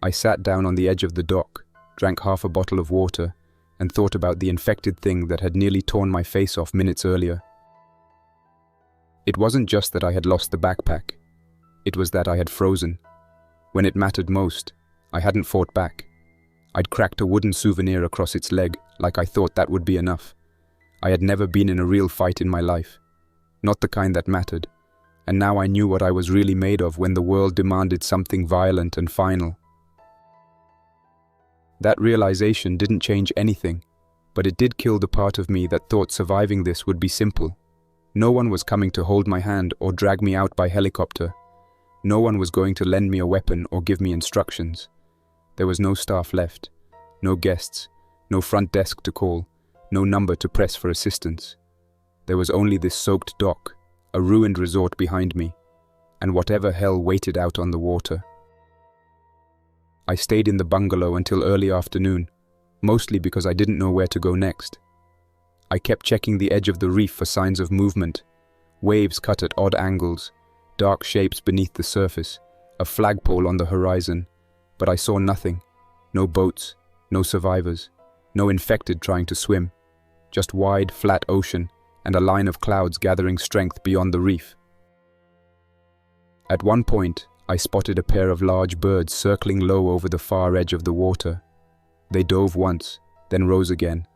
I sat down on the edge of the dock, drank half a bottle of water, and thought about the infected thing that had nearly torn my face off minutes earlier. It wasn't just that I had lost the backpack. It was that I had frozen. When it mattered most, I hadn't fought back. I'd cracked a wooden souvenir across its leg, like I thought that would be enough. I had never been in a real fight in my life. Not the kind that mattered. And now I knew what I was really made of when the world demanded something violent and final. That realization didn't change anything, but it did kill the part of me that thought surviving this would be simple. No one was coming to hold my hand or drag me out by helicopter. No one was going to lend me a weapon or give me instructions. There was no staff left, no guests, no front desk to call, no number to press for assistance. There was only this soaked dock, a ruined resort behind me, and whatever hell waited out on the water. I stayed in the bungalow until early afternoon, mostly because I didn't know where to go next. I kept checking the edge of the reef for signs of movement, waves cut at odd angles, dark shapes beneath the surface, a flagpole on the horizon, but I saw nothing. No boats, no survivors, no infected trying to swim, just wide, flat ocean and a line of clouds gathering strength beyond the reef. At one point, I spotted a pair of large birds circling low over the far edge of the water. They dove once, then rose again.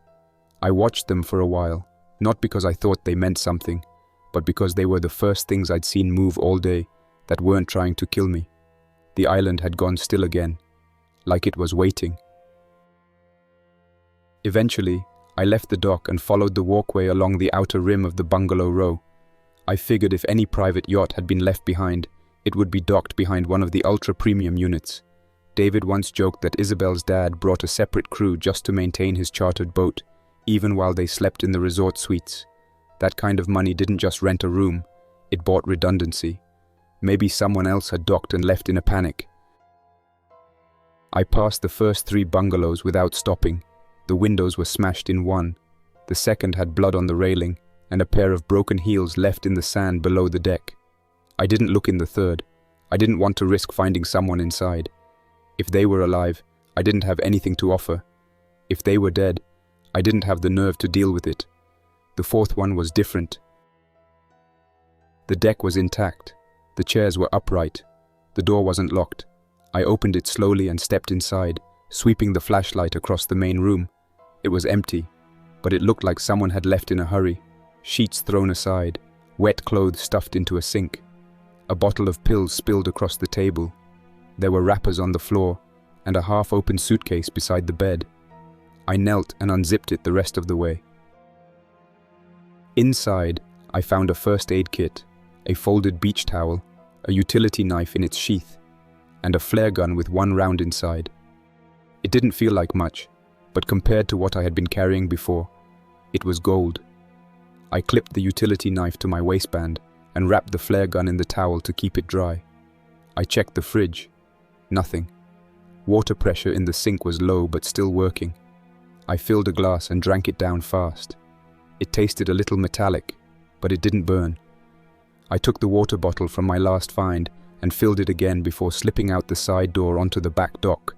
I watched them for a while, not because I thought they meant something, but because they were the first things I'd seen move all day that weren't trying to kill me. The island had gone still again, like it was waiting. Eventually, I left the dock and followed the walkway along the outer rim of the bungalow row. I figured if any private yacht had been left behind, it would be docked behind one of the ultra-premium units. David once joked that Isabel's dad brought a separate crew just to maintain his chartered boat, even while they slept in the resort suites. That kind of money didn't just rent a room, it bought redundancy. Maybe someone else had docked and left in a panic. I passed the first 3 bungalows without stopping. The windows were smashed in one. The second had blood on the railing, and a pair of broken heels left in the sand below the deck. I didn't look in the third. I didn't want to risk finding someone inside. If they were alive, I didn't have anything to offer. If they were dead, I didn't have the nerve to deal with it. The fourth one was different. The deck was intact. The chairs were upright. The door wasn't locked. I opened it slowly and stepped inside, sweeping the flashlight across the main room. It was empty, but it looked like someone had left in a hurry. Sheets thrown aside, wet clothes stuffed into a sink. A bottle of pills spilled across the table. There were wrappers on the floor, and a half-open suitcase beside the bed. I knelt and unzipped it the rest of the way. Inside, I found a first aid kit, a folded beach towel, a utility knife in its sheath, and a flare gun with 1 round inside. It didn't feel like much, but compared to what I had been carrying before, it was gold. I clipped the utility knife to my waistband and wrapped the flare gun in the towel to keep it dry. I checked the fridge. Nothing. Water pressure in the sink was low but still working. I filled a glass and drank it down fast. It tasted a little metallic, but it didn't burn. I took the water bottle from my last find and filled it again before slipping out the side door onto the back dock.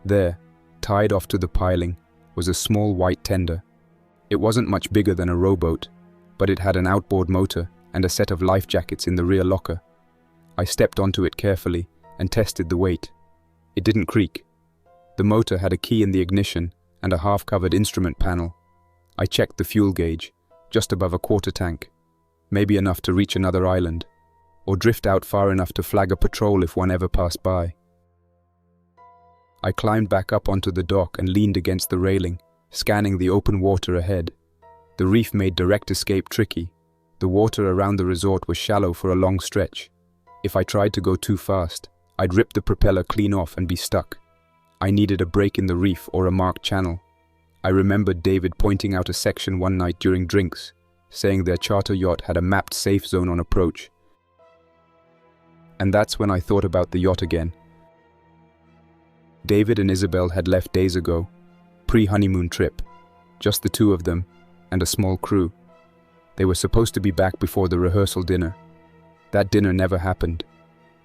There, tied off to the piling, was a small white tender. It wasn't much bigger than a rowboat, but it had an outboard motor and a set of life jackets in the rear locker. I stepped onto it carefully and tested the weight. It didn't creak. The motor had a key in the ignition and a half-covered instrument panel. I checked the fuel gauge, just above a quarter tank, maybe enough to reach another island, or drift out far enough to flag a patrol if one ever passed by. I climbed back up onto the dock and leaned against the railing, scanning the open water ahead. The reef made direct escape tricky. The water around the resort was shallow for a long stretch. If I tried to go too fast, I'd rip the propeller clean off and be stuck. I needed a break in the reef or a marked channel. I remembered David pointing out a section one night during drinks, saying their charter yacht had a mapped safe zone on approach. And that's when I thought about the yacht again. David and Isabel had left days ago, pre-honeymoon trip, just the 2 of them and a small crew. They were supposed to be back before the rehearsal dinner. That dinner never happened.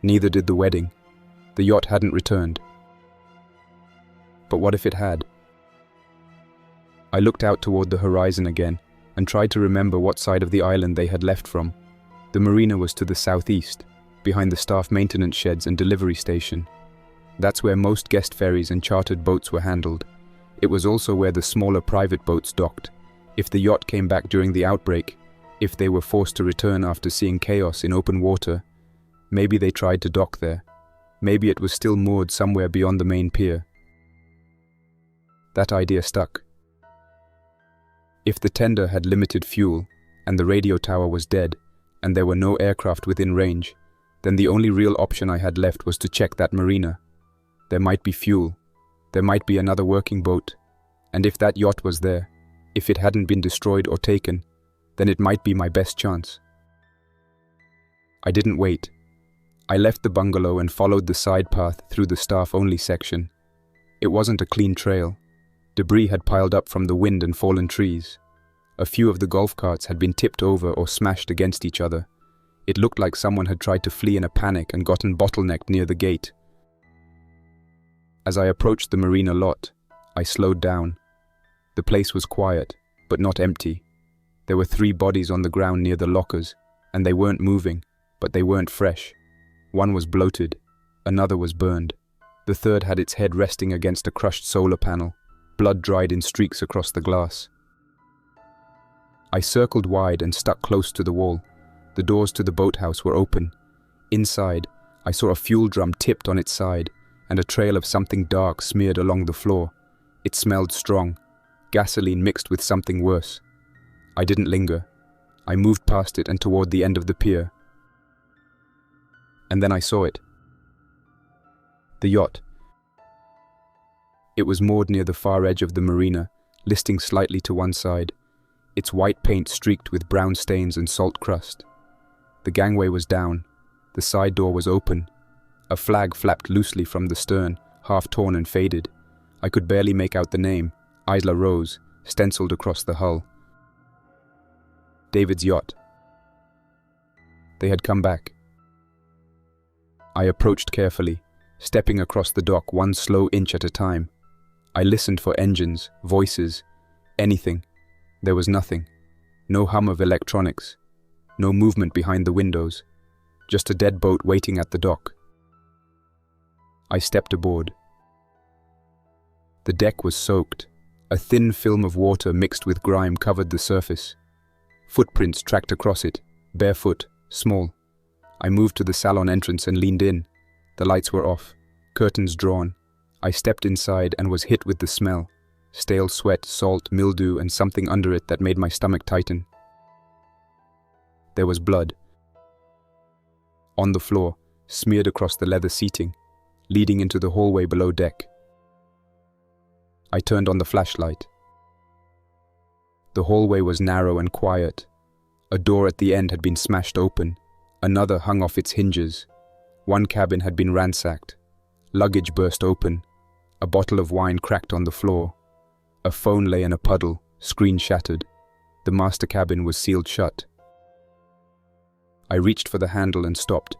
Neither did the wedding. The yacht hadn't returned. But what if it had? I looked out toward the horizon again and tried to remember what side of the island they had left from. The marina was to the southeast, behind the staff maintenance sheds and delivery station. That's where most guest ferries and chartered boats were handled. It was also where the smaller private boats docked. If the yacht came back during the outbreak, if they were forced to return after seeing chaos in open water, maybe they tried to dock there. Maybe it was still moored somewhere beyond the main pier. That idea stuck. If the tender had limited fuel, and the radio tower was dead, and there were no aircraft within range, then the only real option I had left was to check that marina. There might be fuel. There might be another working boat. And if that yacht was there, If it hadn't been destroyed or taken, then it might be my best chance. I didn't wait. I left the bungalow and followed the side path through the staff-only section. It wasn't a clean trail. Debris had piled up from the wind and fallen trees. A few of the golf carts had been tipped over or smashed against each other. It looked like someone had tried to flee in a panic and gotten bottlenecked near the gate. As I approached the marina lot, I slowed down. The place was quiet, but not empty. There were 3 bodies on the ground near the lockers, and they weren't moving, but they weren't fresh. One was bloated, another was burned. The third had its head resting against a crushed solar panel, blood dried in streaks across the glass. I circled wide and stuck close to the wall. The doors to the boathouse were open. Inside, I saw a fuel drum tipped on its side, and a trail of something dark smeared along the floor. It smelled strong, gasoline mixed with something worse. I didn't linger. I moved past it and toward the end of the pier. And then I saw it. The yacht. It was moored near the far edge of the marina, listing slightly to one side, its white paint streaked with brown stains and salt crust. The gangway was down. The side door was open. A flag flapped loosely from the stern, half torn and faded. I could barely make out the name, Isla Rose, stenciled across the hull. David's yacht. They had come back. I approached carefully, stepping across the dock 1 slow inch at a time. I listened for engines, voices, anything. There was nothing. No hum of electronics. No movement behind the windows. Just a dead boat waiting at the dock. I stepped aboard. The deck was soaked. A thin film of water mixed with grime covered the surface. Footprints tracked across it, barefoot, small. I moved to the salon entrance and leaned in. The lights were off, curtains drawn. I stepped inside and was hit with the smell. Stale sweat, salt, mildew, and something under it that made my stomach tighten. There was blood. On the floor, smeared across the leather seating, leading into the hallway below deck. I turned on the flashlight. The hallway was narrow and quiet. A door at the end had been smashed open. Another hung off its hinges. One cabin had been ransacked. Luggage burst open. A bottle of wine cracked on the floor. A phone lay in a puddle, screen shattered. The master cabin was sealed shut. I reached for the handle and stopped.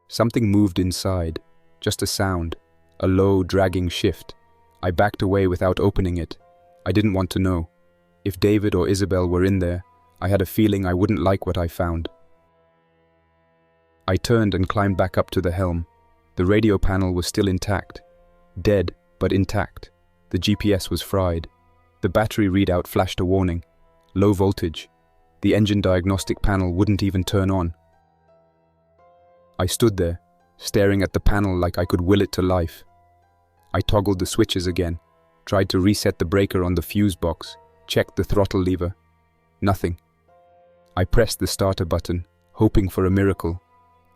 Something moved inside, just a sound, a low, dragging shift. I backed away without opening it. I didn't want to know. If David or Isabel were in there, I had a feeling I wouldn't like what I found. I turned and climbed back up to the helm. The radio panel was still intact. Dead, but intact. The GPS was fried. The battery readout flashed a warning. Low voltage. The engine diagnostic panel wouldn't even turn on. I stood there, staring at the panel like I could will it to life. I toggled the switches again, tried to reset the breaker on the fuse box, checked the throttle lever. Nothing. I pressed the starter button, hoping for a miracle,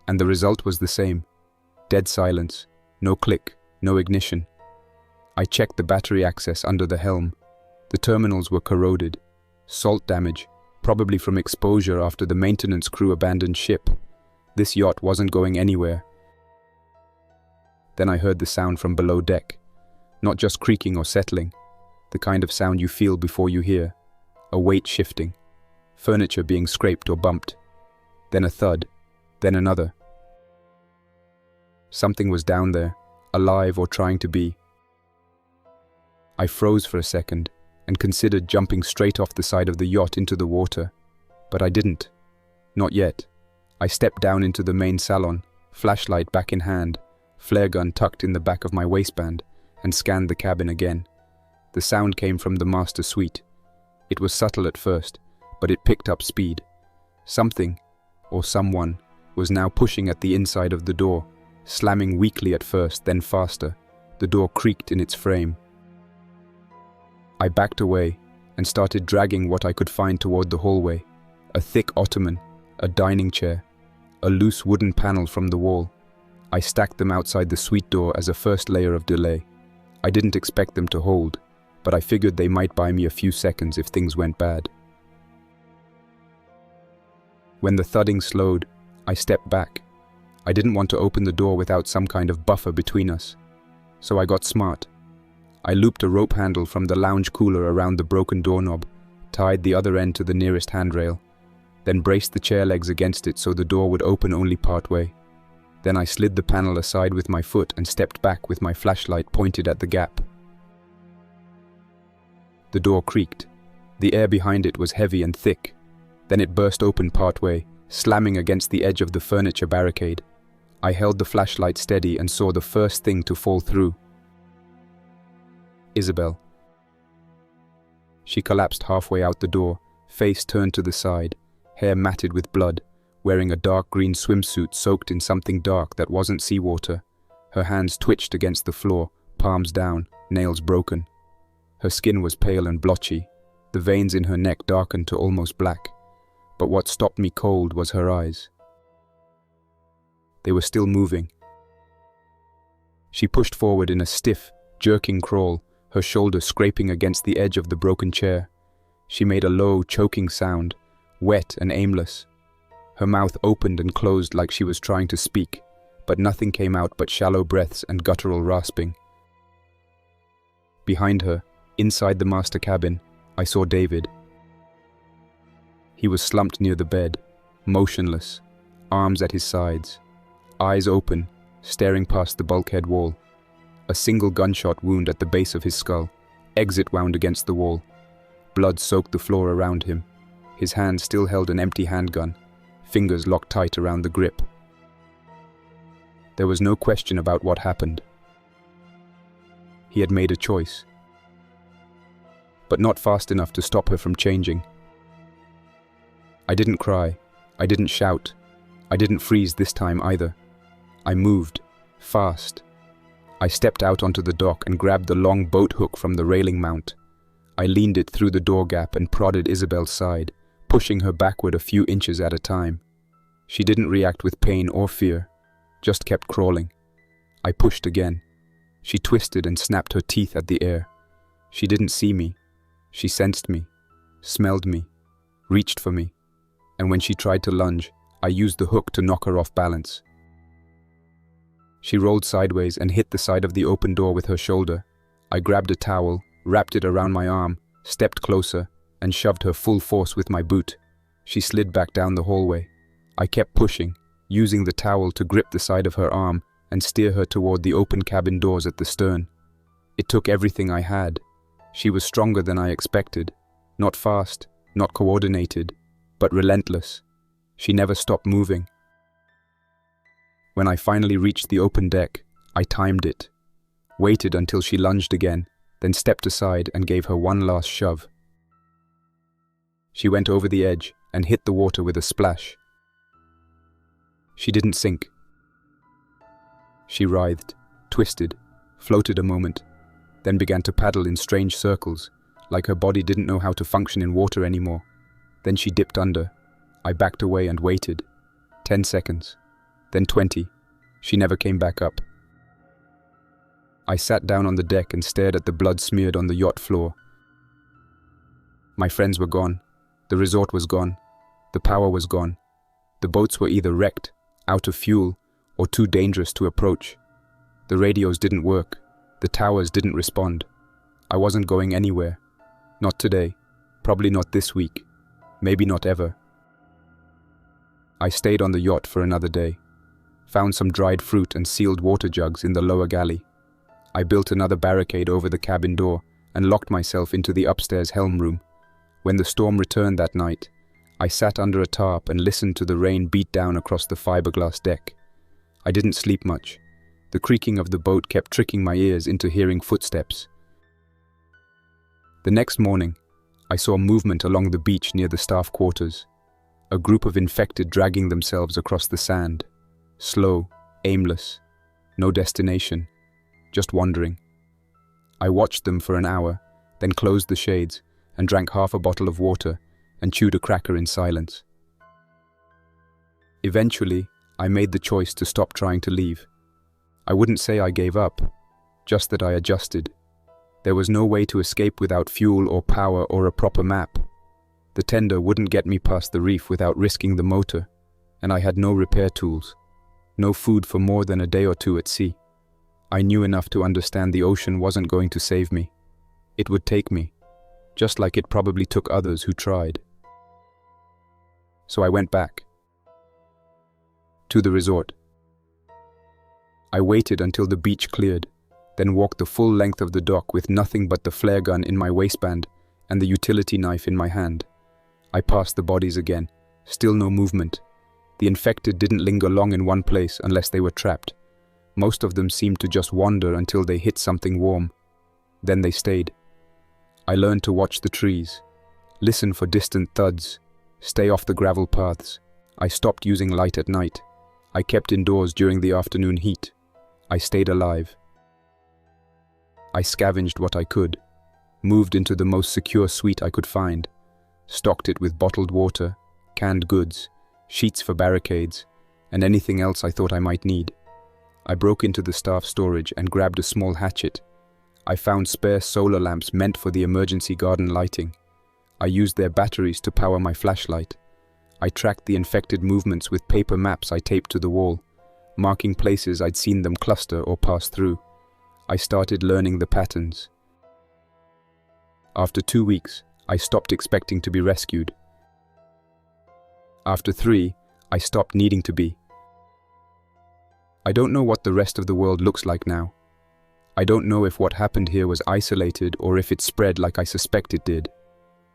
and the result was the same. Dead silence, no click, no ignition. I checked the battery access under the helm. The terminals were corroded. Salt damage, probably from exposure after the maintenance crew abandoned ship. This yacht wasn't going anywhere. Then I heard the sound from below deck. Not just creaking or settling, the kind of sound you feel before you hear. A weight shifting, furniture being scraped or bumped. Then a thud, then another. Something was down there, alive or trying to be. I froze for a second and considered jumping straight off the side of the yacht into the water, but I didn't. Not yet. I stepped down into the main salon, flashlight back in hand, flare gun tucked in the back of my waistband, and scanned the cabin again. The sound came from the master suite. It was subtle at first, but it picked up speed. Something, or someone, was now pushing at the inside of the door, slamming weakly at first, then faster. The door creaked in its frame. I backed away and started dragging what I could find toward the hallway. A thick ottoman, a dining chair, a loose wooden panel from the wall. I stacked them outside the suite door as a first layer of delay. I didn't expect them to hold. but I figured they might buy me a few seconds if things went bad. When the thudding slowed, I stepped back. I didn't want to open the door without some kind of buffer between us. So I got smart. I looped a rope handle from the lounge cooler around the broken doorknob, tied the other end to the nearest handrail, then braced the chair legs against it so the door would open only partway. Then I slid the panel aside with my foot and stepped back with my flashlight pointed at the gap. The door creaked. The air behind it was heavy and thick. Then it burst open partway, slamming against the edge of the furniture barricade. I held the flashlight steady and saw the first thing to fall through. Isabel. She collapsed halfway out the door, face turned to the side, hair matted with blood, wearing a dark green swimsuit soaked in something dark that wasn't seawater. Her hands twitched against the floor, palms down, nails broken. Her skin was pale and blotchy, the veins in her neck darkened to almost black. But what stopped me cold was her eyes. They were still moving. She pushed forward in a stiff, jerking crawl, her shoulder scraping against the edge of the broken chair. She made a low, choking sound, wet and aimless. Her mouth opened and closed like she was trying to speak, but nothing came out but shallow breaths and guttural rasping. Behind her, inside the master cabin, I saw David. He was slumped near the bed, motionless, arms at his sides, eyes open, staring past the bulkhead wall. A single gunshot wound at the base of his skull, exit wound against the wall. Blood soaked the floor around him. His hand still held an empty handgun, fingers locked tight around the grip. There was no question about what happened. He had made a choice, but not fast enough to stop her from changing. I didn't cry, I didn't shout, I didn't freeze this time either. I moved, fast. I stepped out onto the dock and grabbed the long boat hook from the railing mount. I leaned it through the door gap and prodded Isabel's side, pushing her backward a few inches at a time. She didn't react with pain or fear, just kept crawling. I pushed again. She twisted and snapped her teeth at the air. She didn't see me. She sensed me, smelled me, reached for me, and when she tried to lunge, I used the hook to knock her off balance. She rolled sideways and hit the side of the open door with her shoulder. I grabbed a towel, wrapped it around my arm, stepped closer, and shoved her full force with my boot. She slid back down the hallway. I kept pushing, using the towel to grip the side of her arm and steer her toward the open cabin doors at the stern. It took everything I had. She was stronger than I expected. Not fast, not coordinated, but relentless. She never stopped moving. When I finally reached the open deck, I timed it, waited until she lunged again, then stepped aside and gave her one last shove. She went over the edge and hit the water with a splash. She didn't sink. She writhed, twisted, floated a moment, then began to paddle in strange circles, like her body didn't know how to function in water anymore. Then she dipped under. I backed away and waited. 10 seconds. Then 20. She never came back up. I sat down on the deck and stared at the blood smeared on the yacht floor. My friends were gone. The resort was gone. The power was gone. The boats were either wrecked, out of fuel, or too dangerous to approach. The radios didn't work. The towers didn't respond. I wasn't going anywhere. Not today. Probably not this week. Maybe not ever. I stayed on the yacht for another day. Found some dried fruit and sealed water jugs in the lower galley. I built another barricade over the cabin door and locked myself into the upstairs helm room. When the storm returned that night, I sat under a tarp and listened to the rain beat down across the fiberglass deck. I didn't sleep much. The creaking of the boat kept tricking my ears into hearing footsteps. The next morning, I saw movement along the beach near the staff quarters. A group of infected dragging themselves across the sand. Slow, aimless, no destination, just wandering. I watched them for an hour, then closed the shades and drank half a bottle of water and chewed a cracker in silence. Eventually, I made the choice to stop trying to leave. I wouldn't say I gave up, just that I adjusted. There was no way to escape without fuel or power or a proper map. The tender wouldn't get me past the reef without risking the motor, and I had no repair tools. No food for more than a day or two at sea. I knew enough to understand the ocean wasn't going to save me. It would take me, just like it probably took others who tried. So I went back to the resort. I waited until the beach cleared, then walked the full length of the dock with nothing but the flare gun in my waistband and the utility knife in my hand. I passed the bodies again, still no movement. The infected didn't linger long in one place unless they were trapped. Most of them seemed to just wander until they hit something warm. Then they stayed. I learned to watch the trees, listen for distant thuds, stay off the gravel paths. I stopped using light at night. I kept indoors during the afternoon heat. I stayed alive. I scavenged what I could, moved into the most secure suite I could find, stocked it with bottled water, canned goods, sheets for barricades, and anything else I thought I might need. I broke into the staff storage and grabbed a small hatchet. I found spare solar lamps meant for the emergency garden lighting. I used their batteries to power my flashlight. I tracked the infected movements with paper maps I taped to the wall, marking places I'd seen them cluster or pass through. I started learning the patterns. After 2 weeks, I stopped expecting to be rescued. After 3, I stopped needing to be. I don't know what the rest of the world looks like now. I don't know if what happened here was isolated or if it spread like I suspect it did.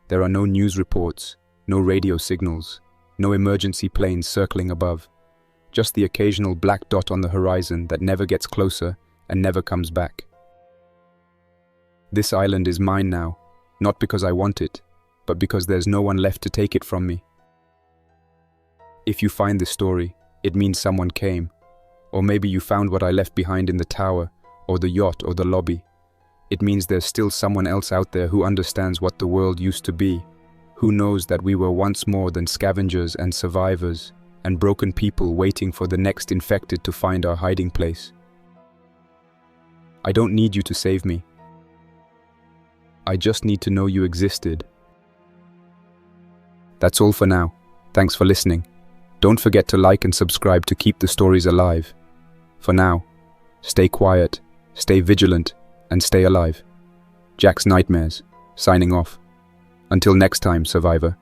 There are no news reports, no radio signals, no emergency planes circling above. Just the occasional black dot on the horizon that never gets closer and never comes back. This island is mine now, not because I want it, but because there's no one left to take it from me. If you find this story, it means someone came. Or maybe you found what I left behind in the tower, or the yacht, or the lobby. It means there's still someone else out there who understands what the world used to be, who knows that we were once more than scavengers and survivors, and broken people waiting for the next infected to find our hiding place. I don't need you to save me. I just need to know you existed. That's all for now. Thanks for listening. Don't forget to like and subscribe to keep the stories alive. For now, stay quiet, stay vigilant, and stay alive. Jack's Nightmares, signing off. Until next time, survivor.